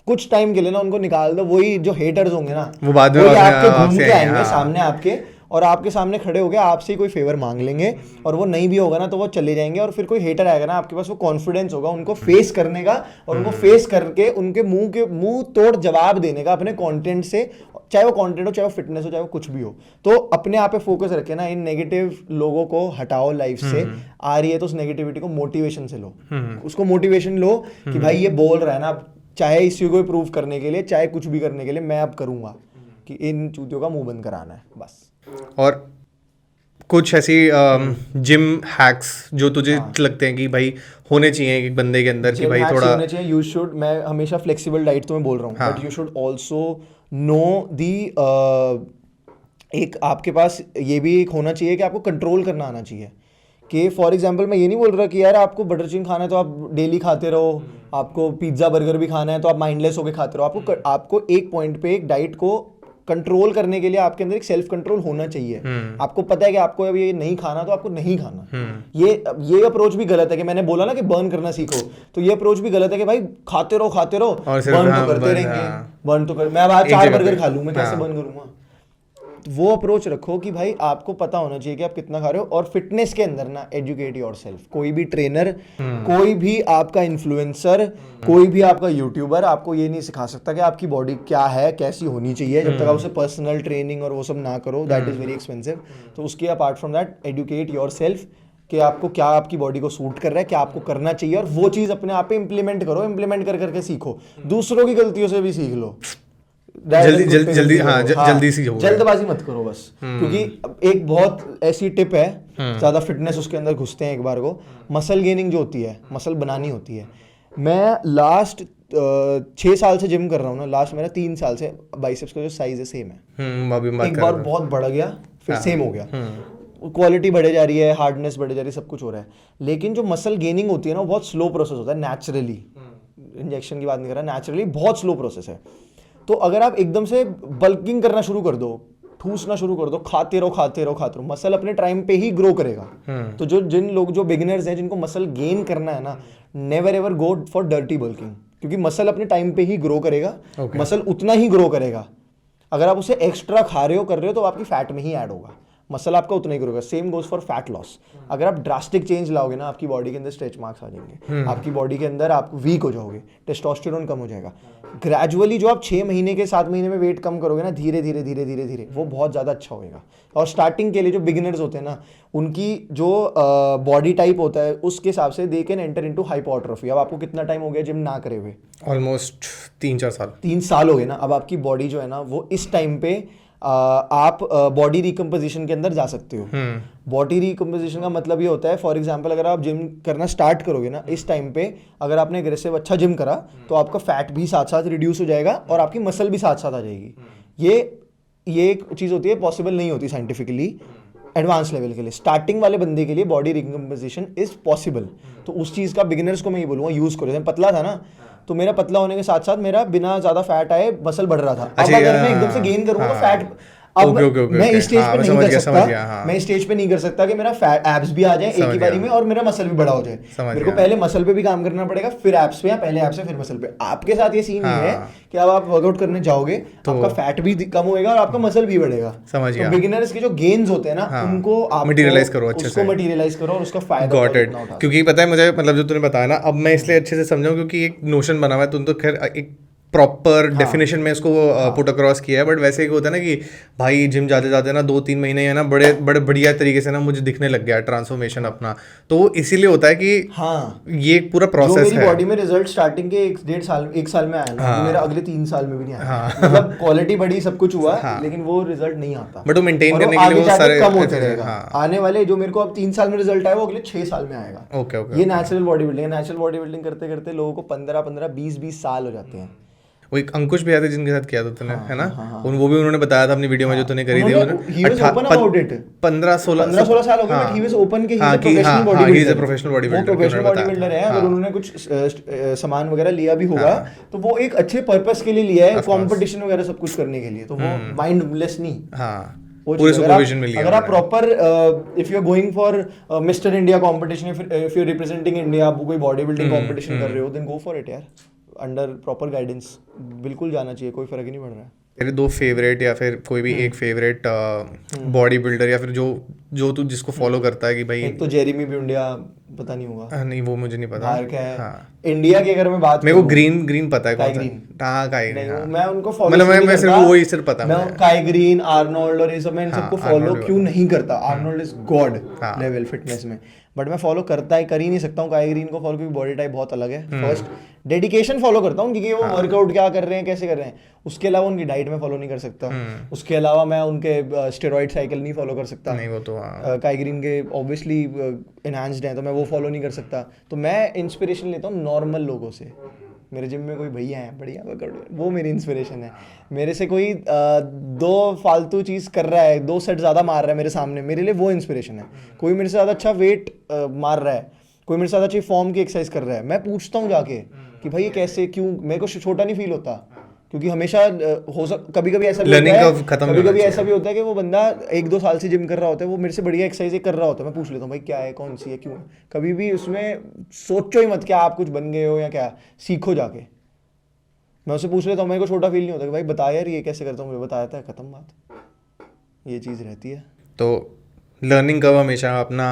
कुछ टाइम के लिए ना उनको निकाल दो, वही जो हेटर्स होंगे ना वो बाद में आपके घूम के आएंगे सामने आपके, और आपके सामने खड़े हो गए, आपसे कोई फेवर मांग लेंगे, और वो नहीं भी होगा ना तो वो चले जाएंगे, और फिर कोई हेटर आएगा ना आपके पास, वो कॉन्फिडेंस होगा उनको फेस करने का, और उनको फेस करके उनके मुंह तोड़ जवाब देने का अपने कंटेंट से, चाहे वो कंटेंट हो, चाहे वो फिटनेस हो, चाहे वो कुछ भी हो। तो अपने आप पे फोकस रखे ना, इन नेगेटिव लोगों को हटाओ लाइफ से। आ रही है तो उस नेगेटिविटी को मोटिवेशन से लो, उसको मोटिवेशन लो कि भाई ये बोल रहा है ना, चाहे इस को प्रूव करने के लिए, चाहे कुछ भी करने के लिए, मैं अब करूंगा कि इन चूतियों का मुंह बंद कराना है बस। और कुछ ऐसी जिम हैक्स जो तुझे लगते हैं कि भाई होने चाहिए एक बंदे के अंदर, कि भाई थोड़ा होने चाहिए। यू शुड, मैं हमेशा फ्लेक्सिबल डाइट तो मैं बोल रहा हूँ, but you should also know the, एक आपके पास ये भी एक होना चाहिए कि आपको कंट्रोल करना आना चाहिए। कि फॉर एग्जांपल मैं ये नहीं बोल रहा कि यार आपको बटर चिकन खाना है तो आप डेली खाते रहो, आपको पिज्ज़ा बर्गर भी खाना है तो आप माइंडलेस होकर खाते रहो। आपको एक पॉइंट पे एक डाइट को कंट्रोल करने के लिए आपके अंदर एक सेल्फ कंट्रोल होना चाहिए। आपको पता है कि आपको अब ये नहीं खाना तो आपको नहीं खाना। ये अप्रोच भी गलत है कि मैंने बोला ना कि बर्न करना सीखो, तो ये अप्रोच भी गलत है कि भाई खाते रहो बर्न तो करते रहेंगे, बर्न तो कर, मैं अब आज 4 बर्गर खा लूँ, मैं कैसे बर्न करूँगा? तो वो अप्रोच रखो कि भाई आपको पता होना चाहिए कि आप कितना खा रहे हो। और फिटनेस के अंदर ना एजुकेट योरसेल्फ। कोई भी ट्रेनर, कोई भी आपका इन्फ्लुएंसर, कोई भी आपका यूट्यूबर आपको ये नहीं सिखा सकता कि आपकी बॉडी क्या है, कैसी होनी चाहिए, जब तक आप उसे पर्सनल ट्रेनिंग और वो सब ना करो, दैट इज़ वेरी एक्सपेंसिव। तो उसके apart from that educate yourself कि आपको क्या, आपकी बॉडी को सूट कर रहा है, क्या आपको करना चाहिए, और वो चीज़ अपने आप पे इम्प्लीमेंट करो, इम्प्लीमेंट कर करके सीखो। दूसरों की गलतियों से भी सीख लो, जल्दी सी जल्दबाजी मत करो बस। क्योंकि एक बहुत ऐसी टिप है, ज्यादा फिटनेस उसके अंदर घुसते हैं एक बार को, मसल गेनिंग जो होती है, मसल बनानी होती है। मैं लास्ट 6 साल से जिम कर रहा हूँ ना, लास्ट मेरा 3 साल से बाइसेप्स का जो साइज है सेम है। एक बार बहुत बढ़ गया, फिर सेम हो गया, क्वालिटी बढ़े जा रही है, हार्डनेस बढ़े जा रही है, सब कुछ हो रहा है। लेकिन जो मसल गेनिंग होती है ना, वो बहुत स्लो प्रोसेस होता है नेचुरली, इंजेक्शन की बात नहीं कर रहा, नेचुरली बहुत स्लो प्रोसेस है। तो अगर आप एकदम से बल्किंग करना शुरू कर दो, ठूसना शुरू कर दो, खाते रहो, मसल अपने टाइम पे ही ग्रो करेगा। तो जो बिगिनर्स हैं, जिनको मसल गेन करना है ना, never ever go for dirty bulking, क्योंकि मसल अपने टाइम पे ही ग्रो करेगा। मसल उतना ही ग्रो करेगा। अगर आप उसे एक्स्ट्रा खा रहे हो, कर रहे हो, तो आपकी फैट में ही ऐड होगा। मसल आपका उतना ही करेगा। Same goes for fat loss. अगर आप ड्रास्टिक चेंज लाओगे ना, आपकी बॉडी के अंदर स्ट्रेच मार्क्स आ जाएंगे, आपकी बॉडी के अंदर आप वीक हो जाओगे, टेस्टोस्टेरोन कम हो जाएगा। ग्रेजुअली जो आप 6 महीने के 7 महीने में वेट कम करोगे ना, धीरे धीरे धीरे धीरे धीरे वो बहुत ज़्यादा अच्छा होएगा। और स्टार्टिंग के लिए जो बिगिनर्स होते हैं ना, उनकी जो बॉडी टाइप होता है उसके हिसाब से they can enter into hypertrophy. अब आपको कितना टाइम हो गया जिम ना करे हुए? ऑलमोस्ट 3-4 साल। 3 साल हो गए ना। अब आपकी बॉडी जो है ना, वो इस टाइम पे आप बॉडी रिकम्पोजिशन के अंदर जा सकते हो। बॉडी रिकम्पोजिशन का मतलब ये होता है, फॉर एग्जांपल अगर आप जिम करना स्टार्ट करोगे ना इस टाइम पे, अगर आपने एग्रेसिव अच्छा जिम करा तो आपका फैट भी साथ साथ रिड्यूस हो जाएगा और आपकी मसल भी साथ साथ आ जाएगी। ये एक चीज़ होती है, पॉसिबल नहीं होती साइंटिफिकली एडवांस लेवल के लिए। स्टार्टिंग वाले बंदे के लिए बॉडी रिकम्पोजिशन इज पॉसिबल। तो उस चीज़ का बिगिनर्स को मैं ये बोलूँगा यूज़ करो। जैसे पतला था ना, तो मेरा पतला होने के साथ साथ मेरा बिना ज़्यादा फैट आए मसल बढ़ रहा था। अब अगर मैं एकदम से गेन करूँगा तो फैट, अब मैं इस स्टेज पे नहीं कर सकता, मैं इस स्टेज पे नहीं कर सकता कि मेरा फैट एब्स भी आ जाए एक ही बारी में और मेरा मसल भी बड़ा हो जाए। मेरे को पहले मसल पे भी काम करना पड़ेगा, फिर एब्स पे, या पहले एब्स पे फिर मसल पे। आपके साथ ये सीन नहीं है कि अब आप वर्कआउट करने जाओगे तो आपका फैट भी कम होएगा और आपका मसल भी बढ़ेगा। समझ गया। तो बिगिनर्स के जो गेन्स होते हैं ना, उनको आप मटेरियलाइज करो अच्छे से, मटेरियलाइज करो और उसका फायदा गॉट इट। क्योंकि पता है मुझे, मतलब जो तूने बताया ना, अब मैं इसलिए अच्छे से समझाऊं क्योंकि एक नोशन बना हुआ है, तुम तो खैर एक प्रॉपर डेफिनेशन में इसको पुट अक्रॉस किया है, बट वैसे एक होता है ना कि भाई जिम जाते जाते ना 2-3 महीने है ना बड़े बड़े बढ़िया तरीके से ना मुझे दिखने लग गया ट्रांसफॉर्मेशन अपना। तो वो इसीलिए होता है कि ये एक पूरा प्रोसेस है। मेरी बॉडी में रिजल्ट स्टार्टिंग के 1 साल में आया ना, वो मेरा अगले 3 साल में भी नहीं आया। मतलब क्वालिटी बढ़ी, सब कुछ हुआ, लेकिन वो रिजल्ट नहीं आता। बट वो मेंटेन करने के लिए वो सारे कम होते रहेगा। आने वाले जो मेरे को अब 3 साल में रिजल्ट आया, वो अगले 6 साल में आएगा। ओके। ये नेचुरल बॉडी बिल्डिंग है। नेचुरल बॉडी बिल्डिंग करते करते लोगों को 15-15, 20-20 साल हो जाते हैं। वो एक अंकुश भी आते जिनके साथ किया था तूने, है ना? वो भी उन्होंने बताया था अपनी वीडियो में जो तूने करी थी। 15-16 साल हो गए, बट ही वाज ओपन के he is a professional body builder. Professional body builder है। अगर उन्होंने कुछ सामान वगैरह लिया भी होगा तो वो एक अच्छे पर्पस के लिए लिया है, कंपटीशन वगैरह सब कुछ करने के लिए। तो वो माइंडलेस नहीं, पूरे सुपरविजन में लिया। अगर आप proper if you are going for mister India competition, if you are representing India, आप कोई बॉडी बिल्डिंग कंपटीशन कर रहे हो, देन गो फॉर इट यार, अंडर प्रॉपर गाइडेंस। बिल्कुल जाना चाहिए, कोई फर्क ही नहीं पड़ रहा है। तेरे 2 फेवरेट या फिर कोई भी एक फेवरेट बॉडी बिल्डर या फिर जो तू जिसको फॉलो करता है कि भाई? एक तो जेरेमी बुंडिया, पता नहीं होगा। नहीं, वो मुझे नहीं पता बाहर क्या है। इंडिया की अगर मैं बात मेरे को ग्रीन पता है, कौन सा? काई ग्रीन। मैं उनको फॉलो मतलब मैं सिर्फ वही सिर्फ पता है। मैं काई ग्रीन, आर्नोल्ड और ये सब मैं इन सबको फॉलो क्यों नहीं करता? Arnold is God level fitness में, बट मैं फॉलो कर ही नहीं सकता हूँ काई ग्रीन को फॉलो, क्योंकि बॉडी टाइप बहुत अलग है। फर्स्ट डेडिकेशन फॉलो करता हूँ क्योंकि वो वर्कआउट क्या कर रहे हैं, कैसे कर रहे हैं। उसके अलावा उनकी डाइट में फॉलो नहीं कर सकता। उसके अलावा मैं उनके स्टेरॉइड साइकिल नहीं फॉलो कर सकता। नहीं, वो तो काई ग्रीन के ऑब्वियसली एनहांस्ड हैं, तो मैं वो फॉलो नहीं कर सकता। तो मैं इंस्पिरेशन लेता हूँ नॉर्मल लोगों से। मेरे जिम में कोई भैया हैं बढ़िया वर्कआउट, वो मेरी इंस्पिरेशन है। मेरे से कोई 2 फालतू चीज़ कर रहा है, 2 सेट ज़्यादा मार रहा है मेरे सामने, मेरे लिए वो इंस्पिरेशन है। कोई मेरे से ज़्यादा अच्छा वेट मार रहा है, कोई मेरे से ज़्यादा अच्छी फॉर्म की एक्सरसाइज कर रहा है, मैं पूछता हूँ जाके कि भाई ये कैसे, क्यों। मेरे को छोटा नहीं फील होता, क्योंकि हमेशा कभी कभी ऐसा भी होता है कि वो बंदा 1-2 साल से जिम कर रहा होता है, वो मेरे से बढ़िया एक्सरसाइज कर रहा होता है। मैं पूछ लेता हूँ भाई क्या है, कौन सी है, क्यों है। कभी भी उसमें सोचो ही मत क्या आप कुछ बन गए हो या क्या, सीखो जाके। मैं उससे पूछ लेता हूँ, मेरे को छोटा फील नहीं होता कि भाई बता यार ये कैसे करता हूँ, मुझे बताया था, खत्म बात। ये चीज़ रहती है। तो लर्निंग कर्व हमेशा अपना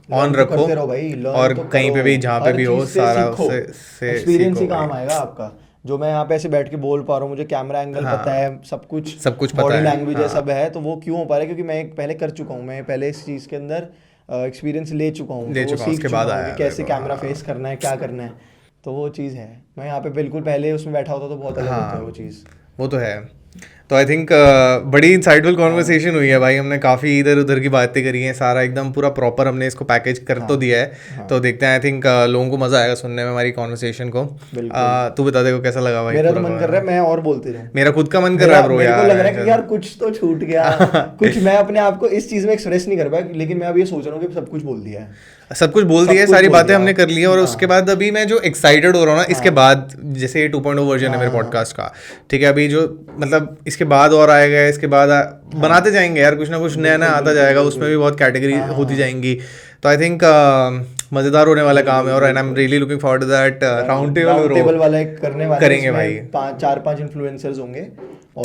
ऑन रखो भाई, और कहीं पे भी जहाँ पे भी हो सारा उससे एक्सपीरियंस ही काम आएगा आपका। जो मैं यहाँ पे ऐसे बैठ के बोल पा रहा हूँ, मुझे कैमरा एंगल पता है, सब कुछ पता है, बॉडी लैंग्वेज है, सब है, तो वो क्यों हो पा रहा है? क्योंकि मैं पहले कर चुका हूँ, मैं पहले इस चीज़ के अंदर एक्सपीरियंस ले चुका हूँ, सीख चुका हूँ कैसे कैमरा फेस करना है, क्या करना है। तो वो चीज़ है। मैं यहाँ पे बिल्कुल पहले उसमें बैठा होता तो बहुत अलग होता है वो चीज़। वो तो है। तो आई थिंक बड़ी इंसाइटफुल कॉन्वर्सेशन हुई है भाई, हमने काफ़ी इधर उधर की बातें करी हैं, सारा एकदम पूरा प्रॉपर हमने इसको पैकेज कर तो दिया है। तो देखते हैं, आई थिंक लोगों को मज़ा आएगा सुनने में हमारी कॉन्वर्सेशन को। तू बता दे को कैसा लगा भाई? मेरा तो मन कर रहा है मैं और बोलते रहूं। मेरा खुद का मन कर रहा है ब्रो यार। मेरे को लग रहा है कि यार कुछ तो छूट गया, कुछ मैं अपने आप को इस चीज़ में एक्सप्रेस नहीं कर पाया, लेकिन मैं अब ये सोच रहा हूँ कि सब कुछ बोल दिया है, सब कुछ बोल दिया है, सारी बातें हमने कर ली है। और उसके बाद अभी मैं जो एक्साइटेड हो रहा हूँ ना, इसके बाद जैसे ये 2.0 वर्जन है मेरे पॉडकास्ट का, ठीक है, अभी जो मतलब इसके बाद और आएगा, इसके बाद बनाते जाएंगे यार, कुछ ना कुछ नया नया आता जाएगा, उसमें भी बहुत कैटेगरी होती जाएंगी। तो आई थिंक मज़ेदार होने वाला काम है, और I am really looking forward to that round table वाला एक करने वाले, करेंगे भाई। 4-5 इन्फ्लुएंसर्स होंगे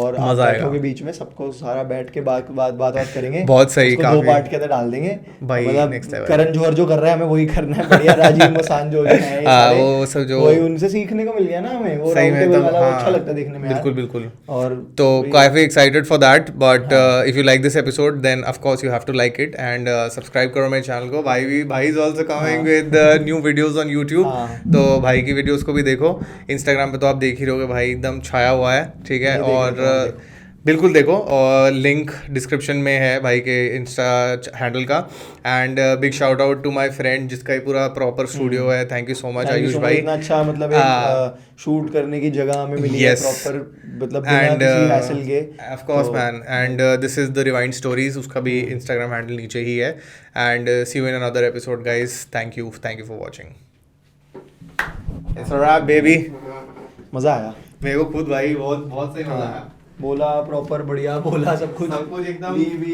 और आप मजा आएगा। बैठोगे बीच में, सबको सारा बैठ के बात करेंगे। बहुत सही, उसको 2 काफी। पार्ट के अंदर डाल देंगे भाई, मतलब next level। करण जौहर जो कर रहा है हमें वही करना है, बढ़िया। राजीव मसान जो है ये हाँ, सारे, वो सब जो- वही उनसे सीखने को मिल गया ना हमें, वो सही राउंड में टेबल तब, वाला वो हाँ, अच्छा लगता है देखने में यार। बिल्कुल बिल्कुल। और तो वही- काफी एक्साइटेड फॉर दैट, बट हाँ। If you like this episode then of course you have to like it and subscribe करो मेरे चैनल को। भाई is also coming with new videos on YouTube, हाँ। तो भाई की वीडियोस को भी देखो। इंस्टाग्राम पे तो आप देख ही रहोगे, भाई एकदम छाया हुआ है, ठीक है। ये देख और लेते हैं, बिल्कुल देखो, और लिंक डिस्क्रिप्शन में है भाई के इंस्टा हैंडल का। And big shout out to my friend जिसका ही पूरा प्रॉपर स्टूडियो है। Thank you so much Thank you Ayush so much, भाई। इतना अच्छा मतलब एक शूट करने की जगह हमें मिली है Yes. प्रॉपर, मतलब बिना एंड किसी हैसल के। ऑफ कोर्स तो- man, and this is the rewind stories, उसका भी इंस्टाग्राम हैंडल नीचे ही है। And see you in another episode guys, thank you for watching. It's a wrap baby. मजा आया, मेरे को खुद भाई बहुत बहुत सही मजा आया। बोला प्रॉपर बढ़िया बोला सब कुछ सब कुछ एकदम- ली भी